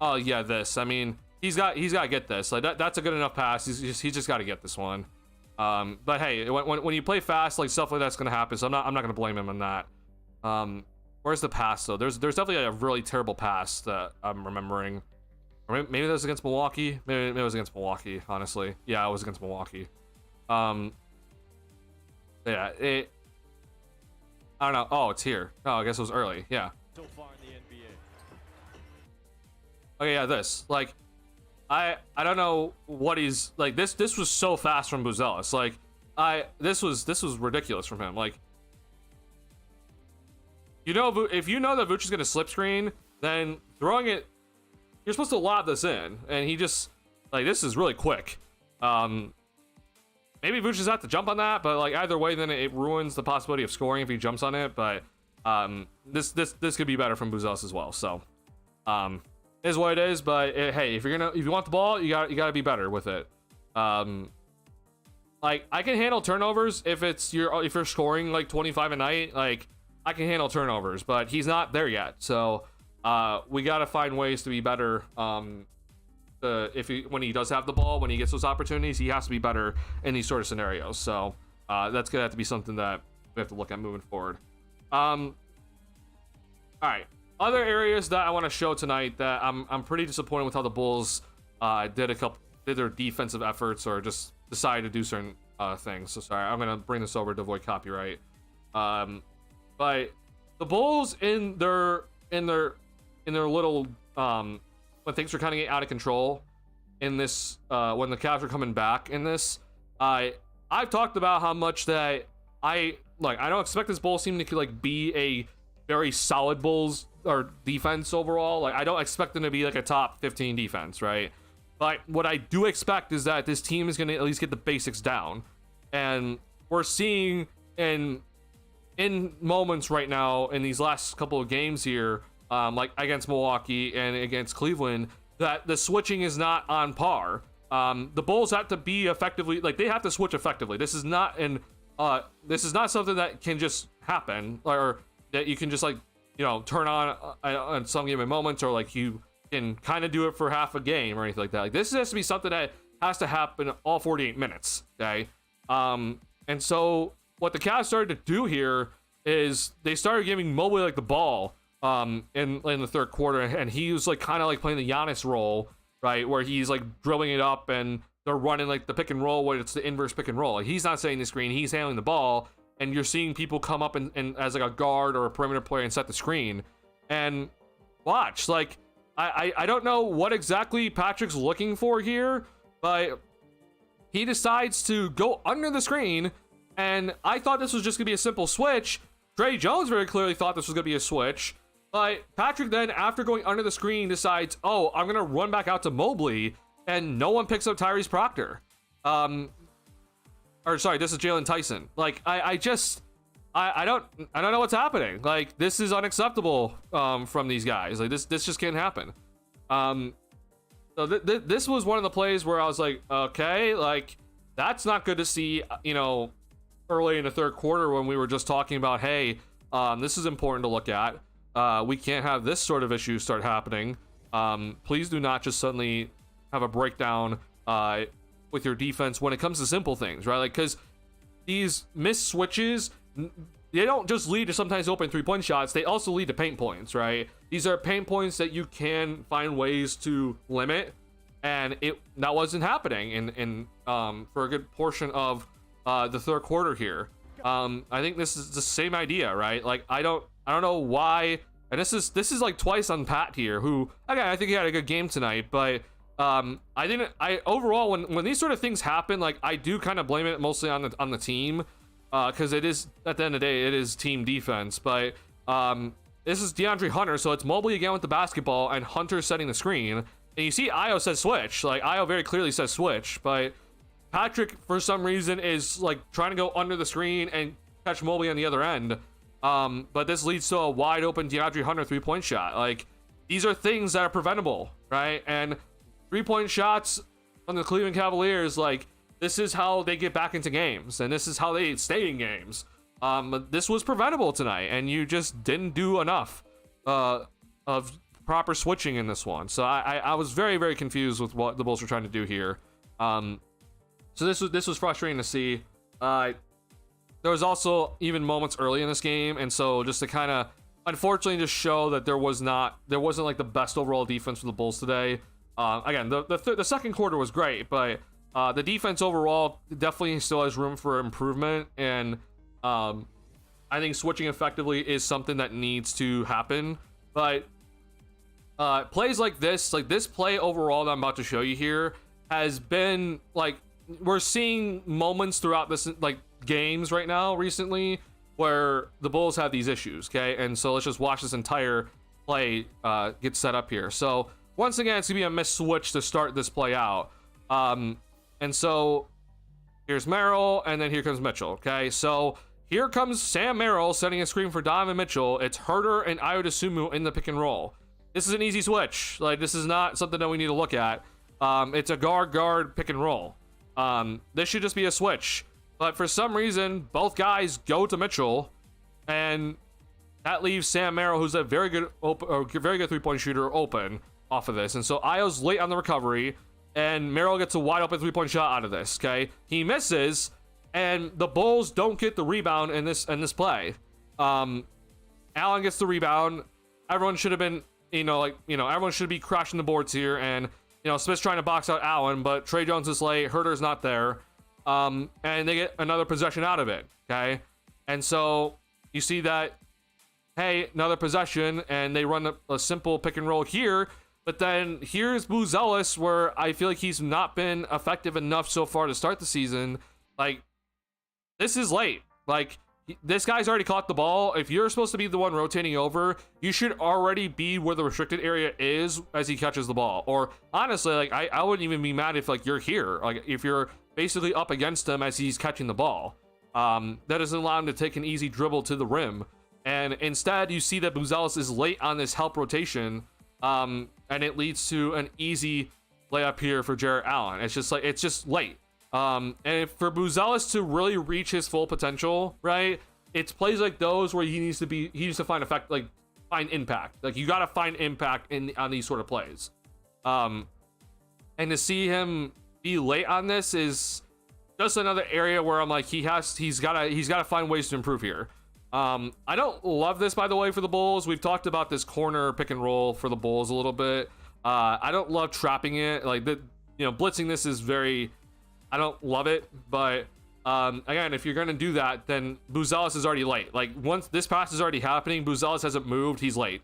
Oh yeah, this. I mean, he's got to get this. Like that's a good enough pass. He's just got to get this one. But hey, when you play fast, like stuff like that's gonna happen. So I'm not gonna blame him on that. Where's the pass though? There's definitely a really terrible pass that I'm remembering. Or maybe that was against Milwaukee. Maybe it was against Milwaukee. Honestly, yeah, it was against Milwaukee. Yeah, I don't know. Oh, it's here. Oh, I guess it was early. Yeah. So far in the NBA. Okay, yeah, this. Like, I don't know what he's like. This was so fast from Buzelis. Like, this was ridiculous from him. Like, if you know that Vooch is gonna slip screen, then throwing it, you're supposed to lob this in, and he just like this is really quick. Maybe Vooch has to jump on that, but like either way, then it ruins the possibility of scoring if he jumps on it. But this could be better from Buzelis as well. So is what it is. But hey, if you want the ball, you gotta be better with it. Like I can handle turnovers if you're scoring like 25 a night. Like I can handle turnovers, but he's not there yet. So we gotta find ways to be better. When he does have the ball, when he gets those opportunities, he has to be better in these sort of scenarios. So that's gonna have to be something that we have to look at moving forward. All right, other areas that I want to show tonight that I'm pretty disappointed with how the Bulls did their defensive efforts or just decided to do certain things. So sorry, I'm gonna bring this over to avoid copyright. But the Bulls in their in their little when things were kind of getting out of control in this when the Cavs were coming back in this, I've talked about how much that I don't expect this Bulls team to like be a very solid Bulls or defense overall. Like I don't expect them to be like a top 15 defense, right? But what I do expect is that this team is going to at least get the basics down. And we're seeing in moments right now in these last couple of games here, like against Milwaukee and against Cleveland, that the switching is not on par. The Bulls have to be effectively, like they have to switch effectively. This is not something that can just happen, or that you can just like, you know, turn on some given moments, or like you can kind of do it for half a game or anything like that. Like this has to be something that has to happen all 48 minutes. Okay. And so what the Cavs started to do here is they started giving Mobley like the ball in the third quarter, and he was like kind of like playing the Giannis role, right, where he's like drilling it up and they're running like the pick and roll, where it's the inverse pick and roll. Like he's not setting the screen, he's handling the ball, and you're seeing people come up and as like a guard or a perimeter player and set the screen. And watch, like I don't know what exactly Patrick's looking for here, but he decides to go under the screen, and I thought this was just gonna be a simple switch. Trey Jones very clearly thought this was gonna be a switch, but Patrick then, after going under the screen, decides, oh, I'm gonna run back out to Mobley, and no one picks up Tyrese Proctor. Or sorry, this is Jalen Tyson. Like I don't know what's happening. Like this is unacceptable from these guys. Like this just can't happen. So this was one of the plays where I was like, okay, like that's not good to see, you know, early in the third quarter when we were just talking about, hey, this is important to look at. We can't have this sort of issue start happening. Please do not just suddenly have a breakdown with your defense when it comes to simple things, right? Like, because these missed switches, they don't just lead to sometimes open 3-point shots, they also lead to paint points, right? These are paint points that you can find ways to limit, and that wasn't happening in for a good portion of the third quarter here. I think this is the same idea, right? Like I don't know why, and this is like twice on Pat here, who again I think he had a good game tonight, but I overall when these sort of things happen, like I do kind of blame it mostly on the team, because it is, at the end of the day, it is team defense. But this is DeAndre Hunter, so it's Mobley again with the basketball and Hunter setting the screen, and you see Io says switch. Like Io very clearly says switch, but Patrick for some reason is like trying to go under the screen and catch Mobley on the other end. But this leads to a wide open DeAndre Hunter 3-point shot. Like these are things that are preventable, right? And 3-point shots on the Cleveland Cavaliers, like this is how they get back into games, and this is how they stay in games. This was preventable tonight, and you just didn't do enough of proper switching in this one. So I was very, very confused with what the Bulls were trying to do here. So this was frustrating to see. There was also even moments early in this game, and so just to kind of unfortunately just show that there wasn't like the best overall defense for the Bulls today. Again, the second quarter was great, but the defense overall definitely still has room for improvement, and I think switching effectively is something that needs to happen. But plays like this play overall that I'm about to show you here has been like, we're seeing moments throughout this like games right now recently where the Bulls have these issues, okay? And so let's just watch this entire play get set up here. So once again, it's gonna be a missed switch to start this play out. And so here's Merrill, and then here comes Mitchell, okay? So here comes Sam Merrill setting a screen for Donovan Mitchell. It's Herter and Ayo Dosunmu in the pick and roll. This is an easy switch. Like, this is not something that we need to look at. It's a guard pick and roll. This should just be a switch. But for some reason, both guys go to Mitchell, and that leaves Sam Merrill, who's a very good 3-point shooter, open off of this. And so Ayo's late on the recovery, and Merrill gets a wide open 3-point shot out of this, okay? He misses, and the Bulls don't get the rebound in this play. Allen gets the rebound. Everyone should have been, everyone should be crashing the boards here, and Smith's trying to box out Allen, but Trey Jones is late, Herter's not there, and they get another possession out of it, okay? And so you see that hey, another possession, and they run a simple pick and roll here. But then here's Booz Ellis, where I feel like he's not been effective enough so far to start the season. Like, this is late. Like, this guy's already caught the ball. If you're supposed to be the one rotating over, you should already be where the restricted area is as he catches the ball. Or honestly, like, I wouldn't even be mad if like you're here. Like, if you're basically up against him as he's catching the ball. That doesn't allow him to take an easy dribble to the rim. And instead, you see that Booz Ellis is late on this help rotation. And it leads to an easy layup here for Jarrett Allen. It's just late. And for Booz Ellis to really reach his full potential, right? It's plays like those where he needs to find find impact. Like, you got to find impact on these sort of plays. And to see him be late on this is just another area where I'm like, he's got to find ways to improve here. I don't love this, by the way, for the Bulls. We've talked about this corner pick and roll for the Bulls a little bit. I don't love trapping it. Like, blitzing this is I don't love it. But again, if you're gonna do that, then Booz Ellis is already late. Like, once this pass is already happening, Booz Ellis hasn't moved. He's late.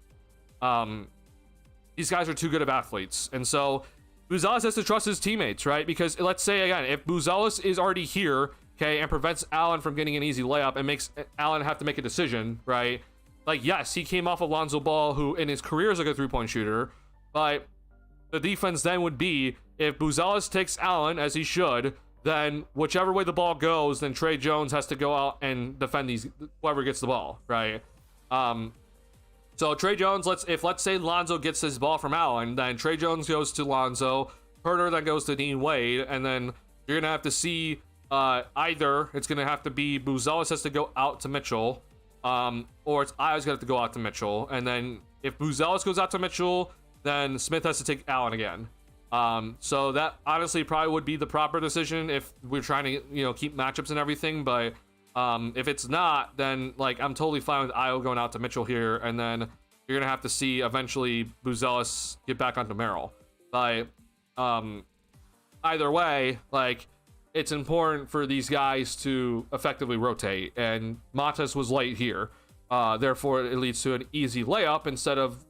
These guys are too good of athletes, and so Booz Ellis has to trust his teammates, right? Because let's say again, if Booz Ellis is already here, okay, and prevents Allen from getting an easy layup and makes Allen have to make a decision, right? Like, yes, he came off of Lonzo Ball, who in his career is like a three-point shooter, but the defense then would be, if Booz Ellis takes Allen, as he should, then whichever way the ball goes, then Tre Jones has to go out and defend whoever gets the ball, right? So Tre Jones, let's say Lonzo gets his ball from Allen, then Tre Jones goes to Lonzo, Herter then goes to Dean Wade, and then you're gonna have to see either it's gonna have to be Booz Ellis has to go out to Mitchell, or it's I's gonna have to go out to Mitchell, and then if Booz Ellis goes out to Mitchell, then Smith has to take Allen again. So that honestly probably would be the proper decision if we're trying to keep matchups and everything. But if it's not, then like I'm totally fine with Io going out to Mitchell here, and then you're gonna have to see eventually Booz Ellis get back onto Merrill. But either way, like, it's important for these guys to effectively rotate, and Matas was late here. Therefore, it leads to an easy layup instead of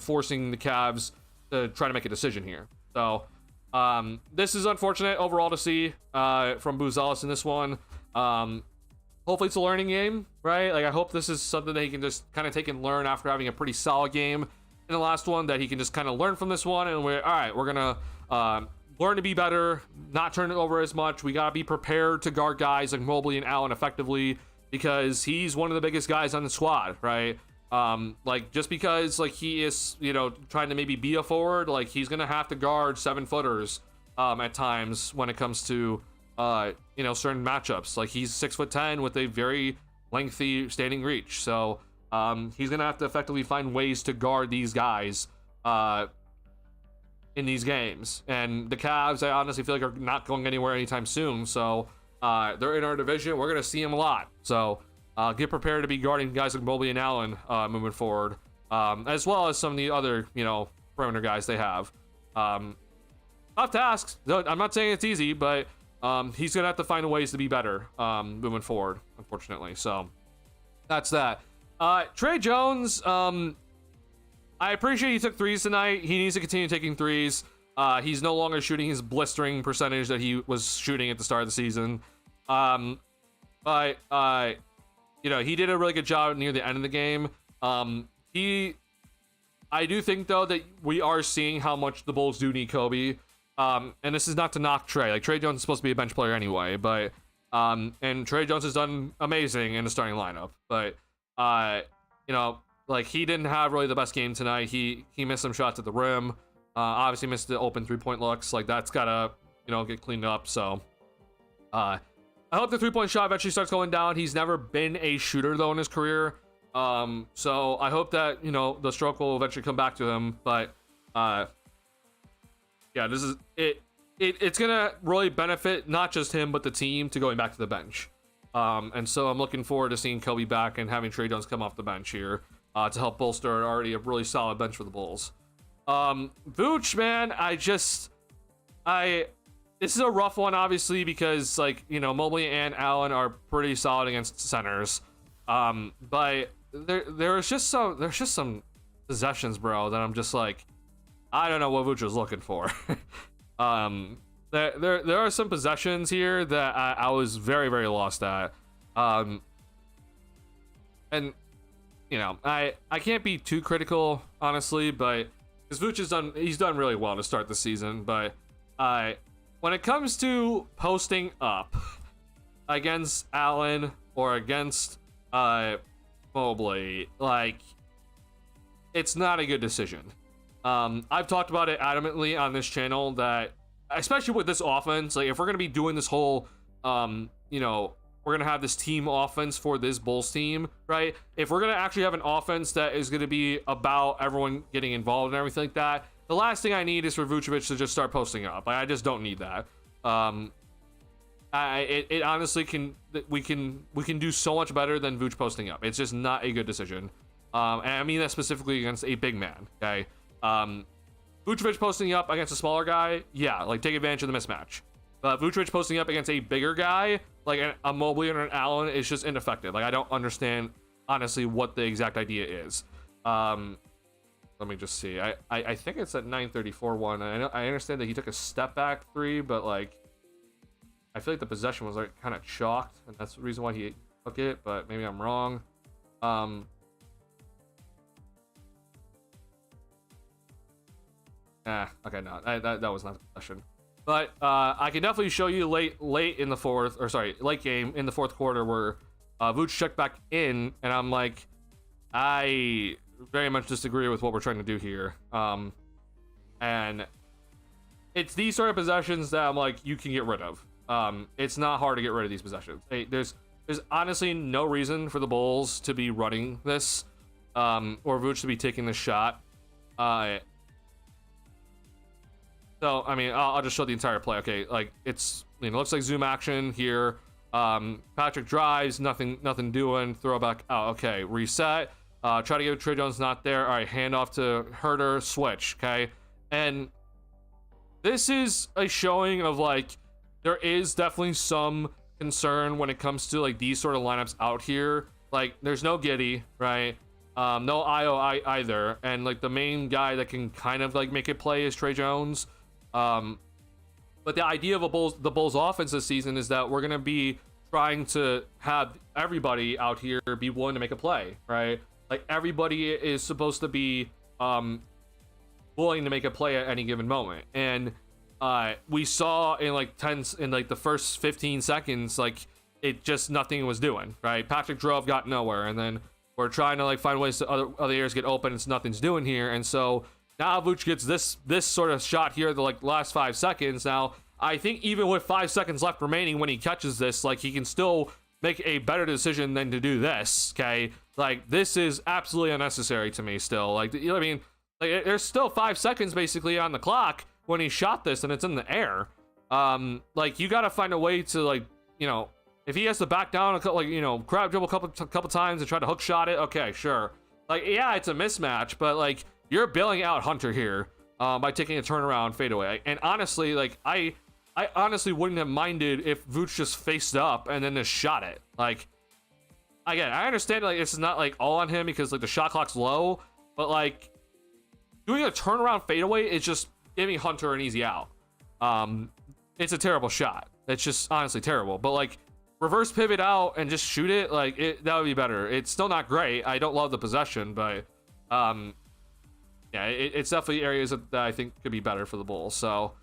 forcing the Cavs to try to make a decision here. So this is unfortunate overall to see from Booz Ellis in this one. Hopefully it's a learning game, right? Like, I hope this is something that he can just kind of take and learn after having a pretty solid game in the last one, that he can just kind of learn from this one, and we're gonna learn to be better, not turn it over as much. We gotta be prepared to guard guys like Mobley and Allen effectively, because he's one of the biggest guys on the squad, right? Like, just because like he is trying to maybe be a forward, like, he's gonna have to guard 7-footers at times when it comes to certain matchups. Like, he's 6'10" with a very lengthy standing reach, so he's gonna have to effectively find ways to guard these guys in these games. And the Cavs, I honestly feel like, are not going anywhere anytime soon, so they're in our division. We're gonna see them a lot, so get prepared to be guarding guys like Mobley and Allen moving forward, as well as some of the other perimeter guys they have. Tough tasks. I'm not saying it's easy, but he's gonna have to find ways to be better moving forward, unfortunately. So that's that. Tre Jones, I appreciate he took threes tonight. He needs to continue taking threes. He's no longer shooting his blistering percentage that he was shooting at the start of the season. But he did a really good job near the end of the game. I do think, though, that we are seeing how much the Bulls do need Kobe. And this is not to knock Tre. Like, Tre Jones is supposed to be a bench player anyway, but and Tre Jones has done amazing in the starting lineup. But like, he didn't have really the best game tonight. He missed some shots at the rim. Obviously missed the open 3-point looks. Like, that's gotta get cleaned up. So I hope the 3-point shot eventually starts going down. He's never been a shooter, though, in his career. So I hope that the stroke will eventually come back to him. But yeah, this is it. It's gonna really benefit not just him but the team to going back to the bench. And so I'm looking forward to seeing Kobe back and having Tre Jones come off the bench here to help bolster already a really solid bench for the Bulls. Vooch, man, this is a rough one, obviously, because like Mobley and Allen are pretty solid against centers. But there's just some possessions, bro, that I'm just like, I don't know what Vooch was looking for. There are some possessions here that I was very, very lost at. And you know, I can't be too critical, honestly, but because Vooch he's done really well to start the season, but when it comes to posting up against Allen or against Mobley, like, it's not a good decision. I've talked about it adamantly on this channel that, especially with this offense, like, if we're gonna be doing this whole you know, we're gonna have this team offense for this Bulls team, right? If we're gonna actually have an offense that is gonna be about everyone getting involved and everything like that, the last thing I need is for Vucevic to just start posting up. Like, I just don't need that. It honestly we can do so much better than Vooch posting up. It's just not a good decision. And I mean that specifically against a big man. Okay. Vucevic posting up against a smaller guy, yeah, like, take advantage of the mismatch. But Vucevic posting up against a bigger guy, like a Mobley or an Allen, is just ineffective. Like, I don't understand, honestly, what the exact idea is. Let me just see. I think it's at 9:34-1. I understand that he took a step back three, but, like, I feel like the possession was, like, kind of chalked, and that's the reason why he took it, but maybe I'm wrong. Okay, no, that was not the possession. But I can definitely show you late in the late game in the fourth quarter where Vooch checked back in, and I'm like, I very much disagree with what we're trying to do here. And it's these sort of possessions that I'm like, you can get rid of. It's not hard to get rid of these possessions. Hey, there's honestly no reason for the Bulls to be running this, or Vooch to be taking this shot. So, I mean, I'll just show the entire play. Okay, like, it's, you know, looks like zoom action here. Patrick drives, nothing doing. Throwback out. Okay, reset. Try to get Trey Jones, not there. All right, hand off to Herter, switch. Okay, and this is a showing of, like, there is definitely some concern when it comes to, like, these sort of lineups out here. Like, there's no Giddey, right? No IO either, and, like, the main guy that can kind of, like, make it play is Trey Jones. But the idea of the Bulls offense this season is that we're gonna be trying to have everybody out here be willing to make a play, right? Like, everybody is supposed to be willing to make a play at any given moment, and we saw in the first 15 seconds, like, it just nothing was doing, right? Patrick drove, got nowhere, and then we're trying to, like, find ways to other areas get open, and nothing's doing here, and so now Vooch gets this sort of shot here, the, like, last 5 seconds. Now, I think even with 5 seconds left remaining when he catches this, like, he can still make a better decision than to do this, okay? Like, this is absolutely unnecessary to me still. Like, you know what I mean? Like, there's still 5 seconds basically on the clock when he shot this, and it's in the air. Like, you gotta find a way to, like, you know, if he has to back down a couple, like, you know, crab dribble a couple times and try to hook shot it, okay, sure. Like, yeah, it's a mismatch, but, like, you're bailing out Hunter here by taking a turnaround fadeaway. And honestly, like, I honestly wouldn't have minded if Vooch just faced up and then just shot it. Like, again, I understand, like, it's not, like, all on him because, like, the shot clock's low, but, like, doing a turnaround fadeaway is just giving Hunter an easy out. It's a terrible shot. It's just honestly terrible. But, like, reverse pivot out and just shoot it, like, that would be better. It's still not great. I don't love the possession, but yeah, it's definitely areas that I think could be better for the Bulls. So,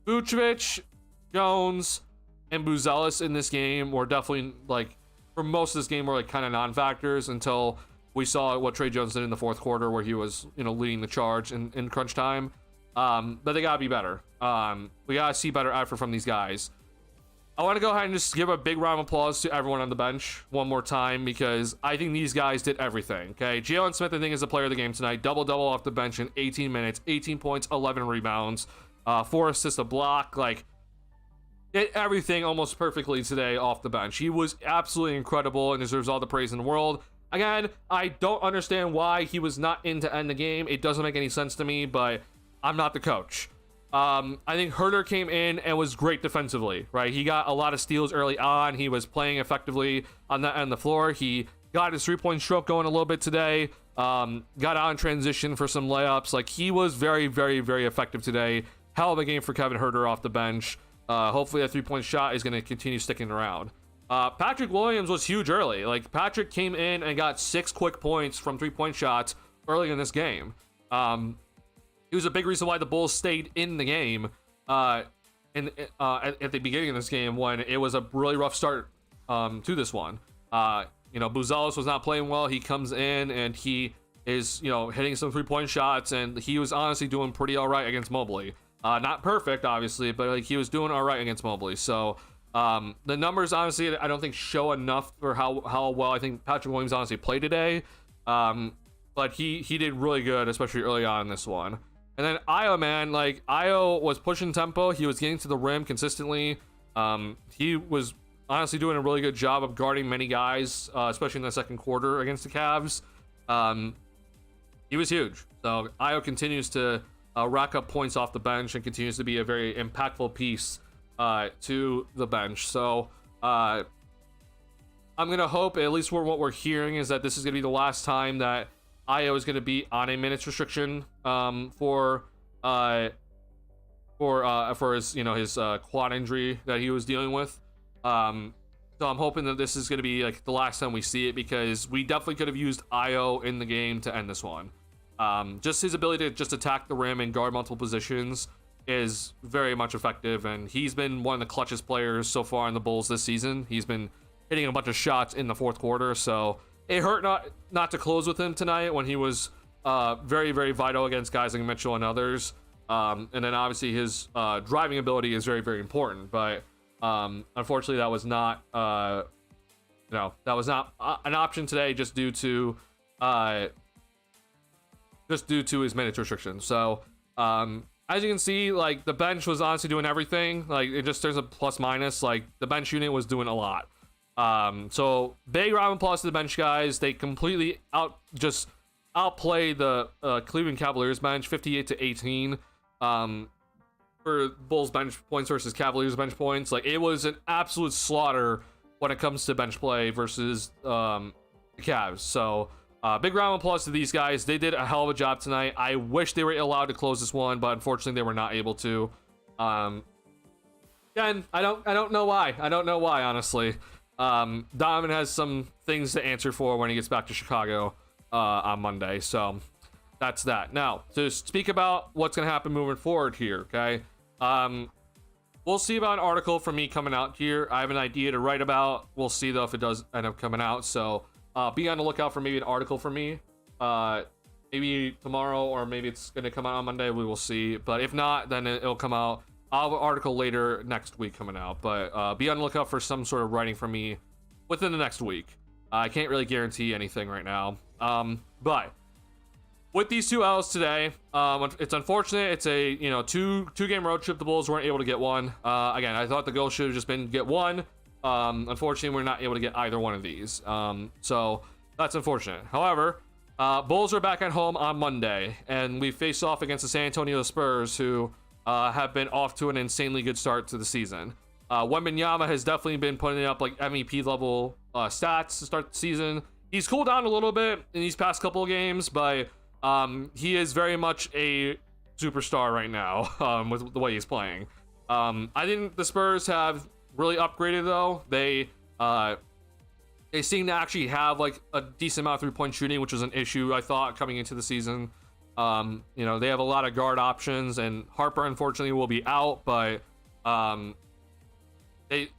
Vucevic, Jones, and Buzelis in this game were definitely, like, for most of this game, were, like, kind of non-factors until we saw what Trey Jones did in the fourth quarter, where he was, you know, leading the charge in crunch time. But they gotta be better. We gotta see better effort from these guys. I want to go ahead and just give a big round of applause to everyone on the bench one more time, because I think these guys did everything. Okay, Jalen Smith, I think, is the player of the game tonight. Double off the bench in 18 minutes, 18 points, 11 rebounds, 4 assists, a block. Like, did everything almost perfectly today off the bench. He was absolutely incredible and deserves all the praise in the world. Again, I don't understand why he was not in to end the game. It doesn't make any sense to me, but I'm not the coach. I think Herter came in and was great defensively, right? He got a lot of steals early on. He was playing effectively on that end of the floor. He got his 3-point stroke going a little bit today. Got out in transition for some layups. Like, he was very, very, very effective today. Hell of a game for Kevin Herter off the bench. Hopefully that 3-point shot is going to continue sticking around. Patrick Williams was huge early. Like, Patrick came in and got 6 quick points from 3-point shots early in this game. It was a big reason why the Bulls stayed in the game at the beginning of this game, when it was a really rough start to this one. Buzelis was not playing well. He comes in and he is, hitting some 3-point shots, and he was honestly doing pretty all right against Mobley. Not perfect, obviously, but like, he was doing all right against Mobley. So the numbers, honestly, I don't think show enough for how well I think Patrick Williams honestly played today. But he did really good, especially early on in this one. And then Io, man, like, Io was pushing tempo. He was getting to the rim consistently. He was honestly doing a really good job of guarding many guys, especially in the second quarter against the Cavs. He was huge. So Io continues to rack up points off the bench and continues to be a very impactful piece to the bench. So I'm going to hope, at least what we're hearing, is that this is going to be the last time that Io is going to be on a minutes restriction for his his quad injury that he was dealing with. So I'm hoping that this is going to be like the last time we see it, because we definitely could have used Io in the game to end this one. Just his ability to just attack the rim and guard multiple positions is very much effective, and he's been one of the clutchest players so far in the Bulls this season. He's been hitting a bunch of shots in the fourth quarter, so it hurt not to close with him tonight when he was very, very vital against guys like Mitchell and others. And then obviously his driving ability is very, very important. But unfortunately, that was not an option today, just due to his minutes restriction. So as you can see, like, the bench was honestly doing everything. Like, it just, there's a plus minus. Like, the bench unit was doing a lot. So big round of applause to the bench guys. They completely outplayed the Cleveland Cavaliers bench 58-18 for Bulls bench points versus Cavaliers bench points. Like, it was an absolute slaughter when it comes to bench play versus the Cavs. So big round of applause to these guys. They did a hell of a job tonight. I wish they were allowed to close this one, but unfortunately they were not able to. Again, I don't know why. I don't know why, honestly. Donovan has some things to answer for when he gets back to Chicago on Monday. So that's that. Now, to speak about what's going to happen moving forward here, okay? We'll see about an article from me coming out here. I have an idea to write about. We'll see, though, if it does end up coming out. So be on the lookout for maybe an article from me. Maybe tomorrow, or maybe it's going to come out on Monday. We will see. But if not, then it'll come out. I'll have an article later next week coming out, but be on the lookout for some sort of writing from me within the next week. I can't really guarantee anything right now. But with these 2 L's today, it's unfortunate. It's a two-game road trip. The Bulls weren't able to get one. Again, I thought the goal should have just been get one. Unfortunately, we're not able to get either one of these. So that's unfortunate. However, Bulls are back at home on Monday, and we face off against the San Antonio Spurs, who have been off to an insanely good start to the season. Wembanyama has definitely been putting up like MVP level stats to start the season. He's cooled down a little bit in these past couple of games, but he is very much a superstar right now with the way he's playing. I think the Spurs have really upgraded, though. They seem to actually have like a decent amount of 3-point shooting, which was an issue, I thought, coming into the season. They have a lot of guard options, and Harper unfortunately will be out, but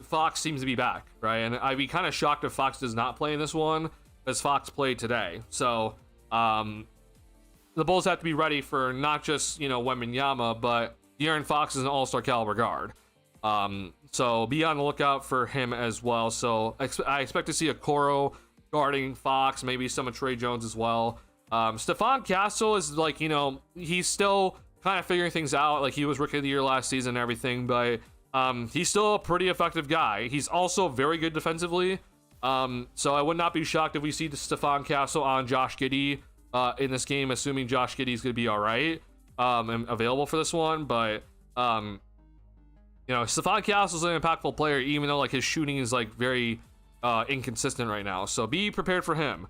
Fox seems to be back, right? And I'd be kind of shocked if Fox does not play in this one, as Fox played today. So the Bulls have to be ready for not just Wembanyama, but De'Aaron Fox is an all-star caliber guard. So be on the lookout for him as well. So I expect to see a Okoro guarding Fox, maybe some of Trey Jones as well. Stephon Castle is like, he's still kind of figuring things out. Like, he was Rookie of the Year last season and everything, but he's still a pretty effective guy. He's also very good defensively. So I would not be shocked if we see Stephon Castle on Josh Giddey in this game, assuming Josh Giddey is going to be all right and available for this one. But Stephon Castle's an impactful player, even though like his shooting is like very inconsistent right now. So be prepared for him.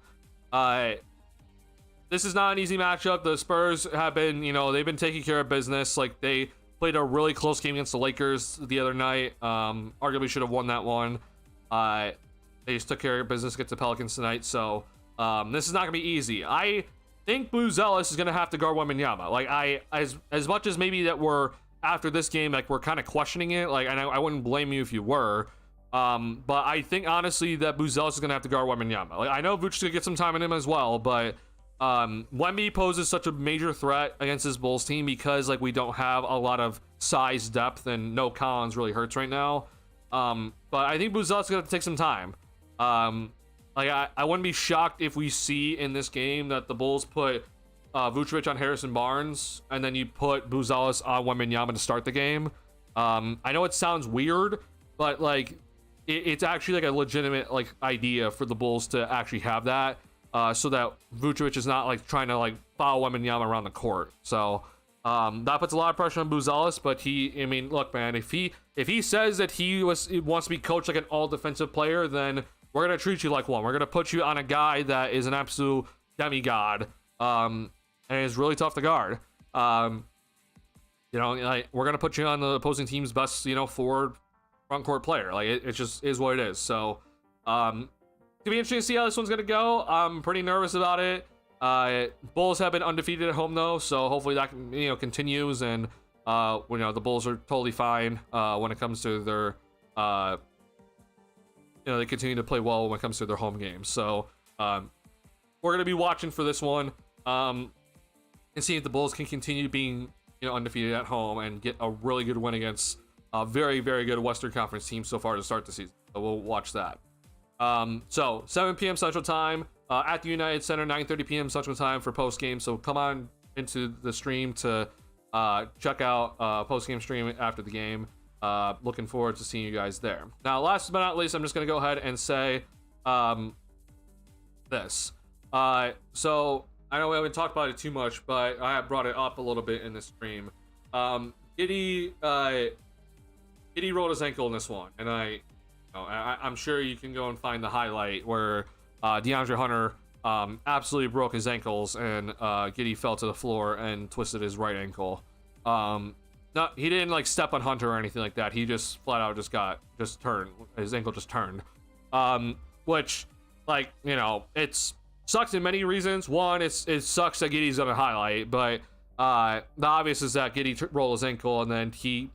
This is not an easy matchup. The Spurs have been, they've been taking care of business. Like they played a really close game against the Lakers the other night. Arguably should have won that one. They just took care of business against the Pelicans tonight. So this is not gonna be easy. I think Buzelis is gonna have to guard Wembanyama. Like as much as maybe that we're after this game, like we're kind of questioning it. Like I wouldn't blame you if you were. But I think honestly that Buzelis is gonna have to guard Wembanyama. Like I know Vooch is gonna get some time in him as well, but Wemby poses such a major threat against this Bulls team because like we don't have a lot of size depth and no Collins really hurts right now. But I think Buzelis is gonna take some time. I wouldn't be shocked if we see in this game that the Bulls put Vucevic on Harrison Barnes and then you put Buzelis on Wembanyama to start the game. I know it sounds weird, but like it's actually like a legitimate like idea for the Bulls to actually have that. So that Vucevic is not like trying to like follow Wembanyama around the court. So that puts a lot of pressure on Buzelis. But look, man, if he says that he wants to be coached like an all defensive player, then we're gonna treat you like one. We're gonna put you on a guy that is an absolute demigod, and is really tough to guard. Like we're gonna put you on the opposing team's best, forward front court player. Like it just is what it is. So it's gonna be interesting to see how this one's gonna go. I'm pretty nervous about it. Bulls have been undefeated at home though, so hopefully that continues, and the Bulls are totally fine when it comes to their they continue to play well when it comes to their home games. So we're gonna be watching for this one and see if the Bulls can continue being undefeated at home and get a really good win against a very, very good Western Conference team so far to start the season. So we'll watch that. So 7 p.m. Central Time at the United Center, 9:30 p.m. Central Time for post game. So come on into the stream to check out post game stream after the game. Looking forward to seeing you guys there. Now, last but not least, I'm just gonna go ahead and say this. So I know we haven't talked about it too much, but I have brought it up a little bit in this stream. Giddey rolled his ankle in this one, and I'm sure you can go and find the highlight where DeAndre Hunter absolutely broke his ankles, and Giddey fell to the floor and twisted his right ankle. He didn't like step on Hunter or anything like that. He just flat out just turned. His ankle just turned. Which, it's sucks in many reasons. One, it sucks that Giddey's on a highlight, but the obvious is that Giddey rolled his ankle, and then he,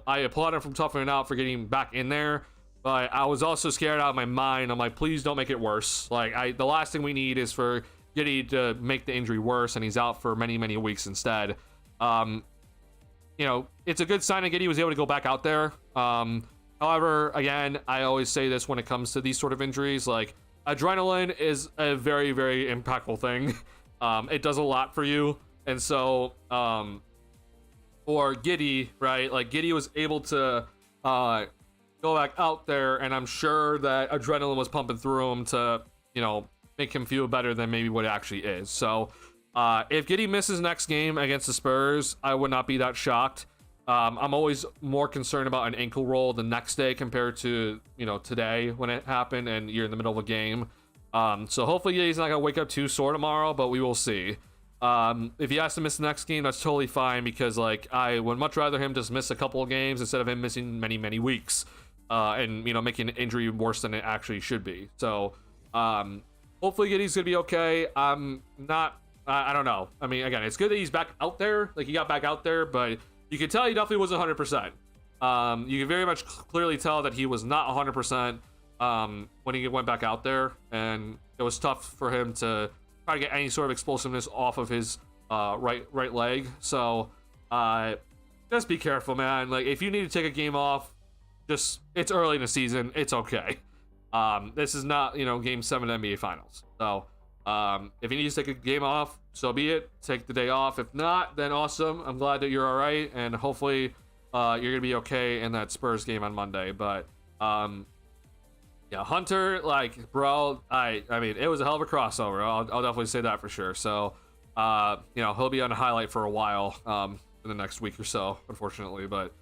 I applaud him for toughening out for getting back in there. But I was also scared out of my mind. I'm like, please don't make it worse. Like, the last thing we need is for Giddey to make the injury worse, and he's out for many, many weeks instead. It's a good sign that Giddey was able to go back out there. However, again, I always say this when it comes to these sort of injuries, like, adrenaline is a very, very impactful thing. It does a lot for you. And so, for Giddey, right, like, Giddey was able to go back out there, and I'm sure that adrenaline was pumping through him to, make him feel better than maybe what it actually is. So, if Giddey misses next game against the Spurs, I would not be that shocked. I'm always more concerned about an ankle roll the next day compared to, today when it happened and you're in the middle of a game. So hopefully Giddey's not going to wake up too sore tomorrow, but we will see. If he has to miss the next game, that's totally fine, because I would much rather him just miss a couple of games instead of him missing many, many weeks. And making an injury worse than it actually should be. So hopefully Giddey's gonna be okay. I don't know. I mean, again, it's good that he's back out there. Like, he got back out there, but you can tell he definitely wasn't 100%. You can very much clearly tell that he was not 100% when he went back out there, and it was tough for him to try to get any sort of explosiveness off of his right leg. So just be careful, man. Like, if you need to take a game off, it's early in the season. It's okay. This is not, game 7 NBA Finals. So, if you need to take a game off, so be it. Take the day off. If not, then awesome. I'm glad that you're all right, and hopefully, you're gonna be okay in that Spurs game on Monday. But, Hunter, bro, I mean, it was a hell of a crossover. I'll definitely say that for sure. So, he'll be on a highlight for a while. in the next week or so, unfortunately. But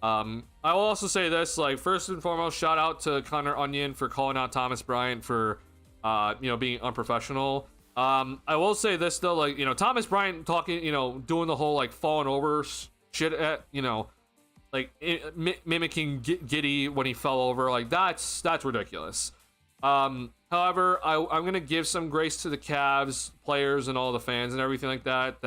I will also say this, like, first and foremost, shout out to Connor Onion for calling out Thomas Bryant for being unprofessional. I will say this though, like, Thomas Bryant talking, doing the whole like falling over shit at, like mimicking Giddy when he fell over, like that's ridiculous. However, I'm gonna give some grace to the Cavs players and all the fans and everything like that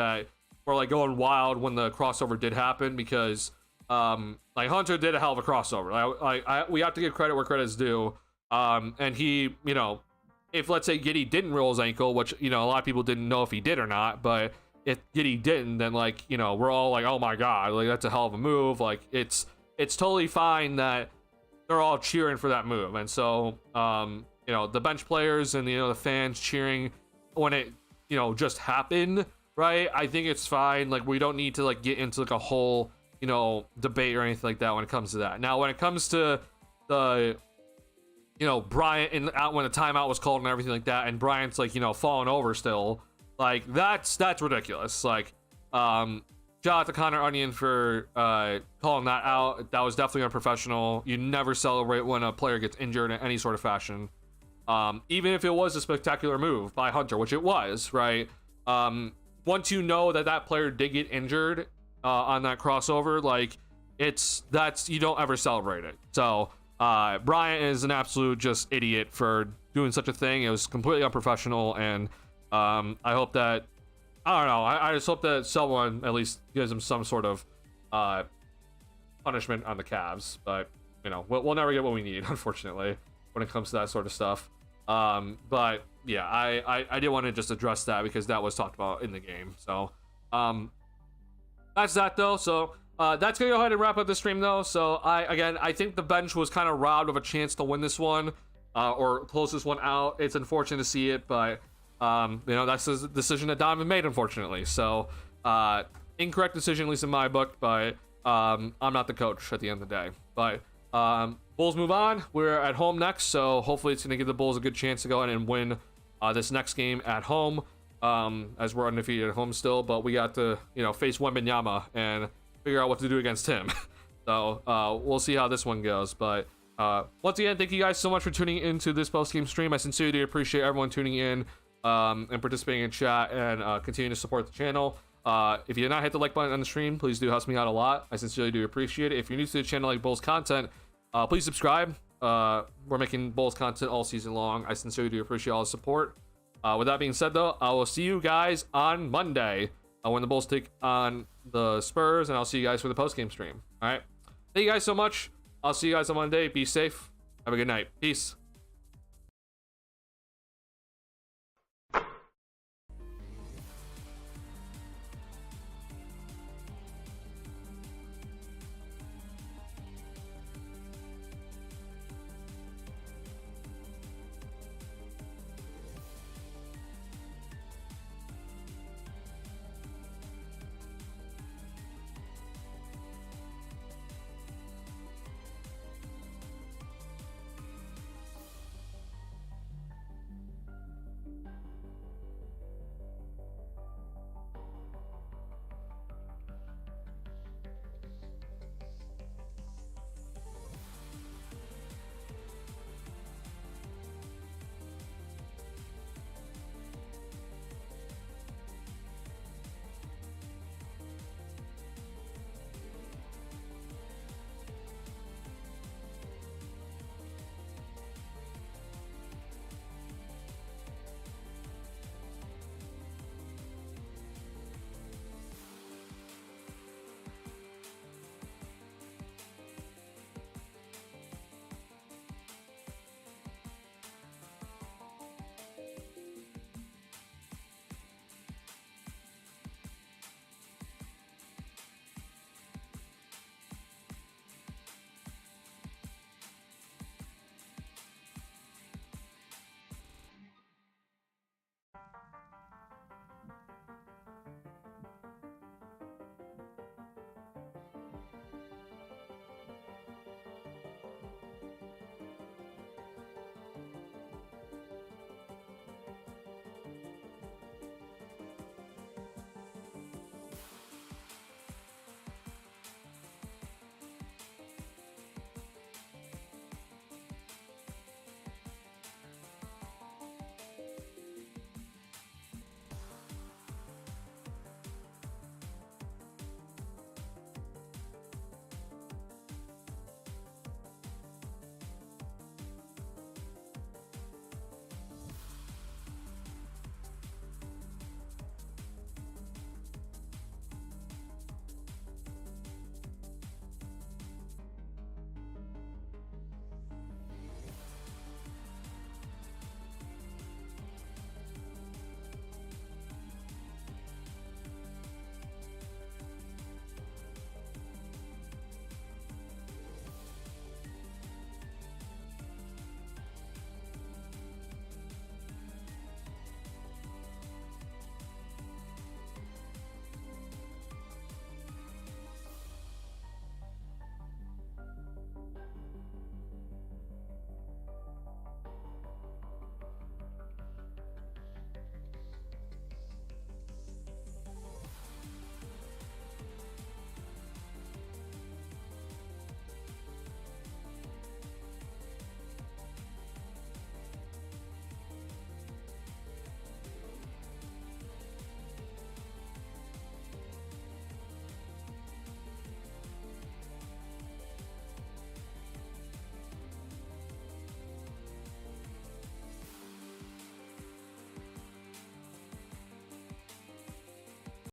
were like going wild when the crossover did happen, because like Hunter did a hell of a crossover. We have to give credit where credit's due. And he, if let's say Giddy didn't roll his ankle, which a lot of people didn't know if he did or not, but if Giddy didn't, then like we're all like, oh my god, like that's a hell of a move. Like it's totally fine that they're all cheering for that move. And so the bench players and the fans cheering when it just happened, right? I think it's fine. Like we don't need to like get into like a whole debate or anything like that when it comes to that. Now when it comes to the Bryant and out when the timeout was called and everything like that, and Bryant's like falling over still, like that's ridiculous. Like shout out to Connor Onion for calling that out. That was definitely unprofessional. You never celebrate when a player gets injured in any sort of fashion, even if it was a spectacular move by Hunter, which it was, right? Once you know that player did get injured on that crossover, like you don't ever celebrate it. So Bryant is an absolute just idiot for doing such a thing. It was completely unprofessional, and I hope that I just hope that someone at least gives him some sort of punishment on the Cavs. But we'll never get what we need, unfortunately, when it comes to that sort of stuff. But yeah, I did want to just address that because that was talked about in the game. So that's that though. So that's gonna go ahead and wrap up the stream though. So I think the bench was kind of robbed of a chance to win this one, or close this one out. It's unfortunate to see it, but that's the decision that Donovan made, unfortunately. So incorrect decision, at least in my book, but I'm not the coach at the end of the day. But Bulls move on. We're at home next, so hopefully it's gonna give the Bulls a good chance to go ahead and win this next game at home, as we're undefeated at home still, but we got to face Wembanyama and figure out what to do against him. So we'll see how this one goes. But once again, thank you guys so much for tuning into this post-game stream. I sincerely appreciate everyone tuning in and participating in chat and continuing to support the channel. If you did not hit the like button on the stream, please do help me out a lot. I sincerely do appreciate it. If you're new to the channel, like Bulls content, please subscribe. We're making Bulls content all season long. I sincerely do appreciate all the support. With that being said though, I will see you guys on Monday when the Bulls take on the Spurs, and I'll see you guys for the post-game stream. All right, thank you guys so much. I'll see you guys on Monday. Be safe. Have a good night. Peace.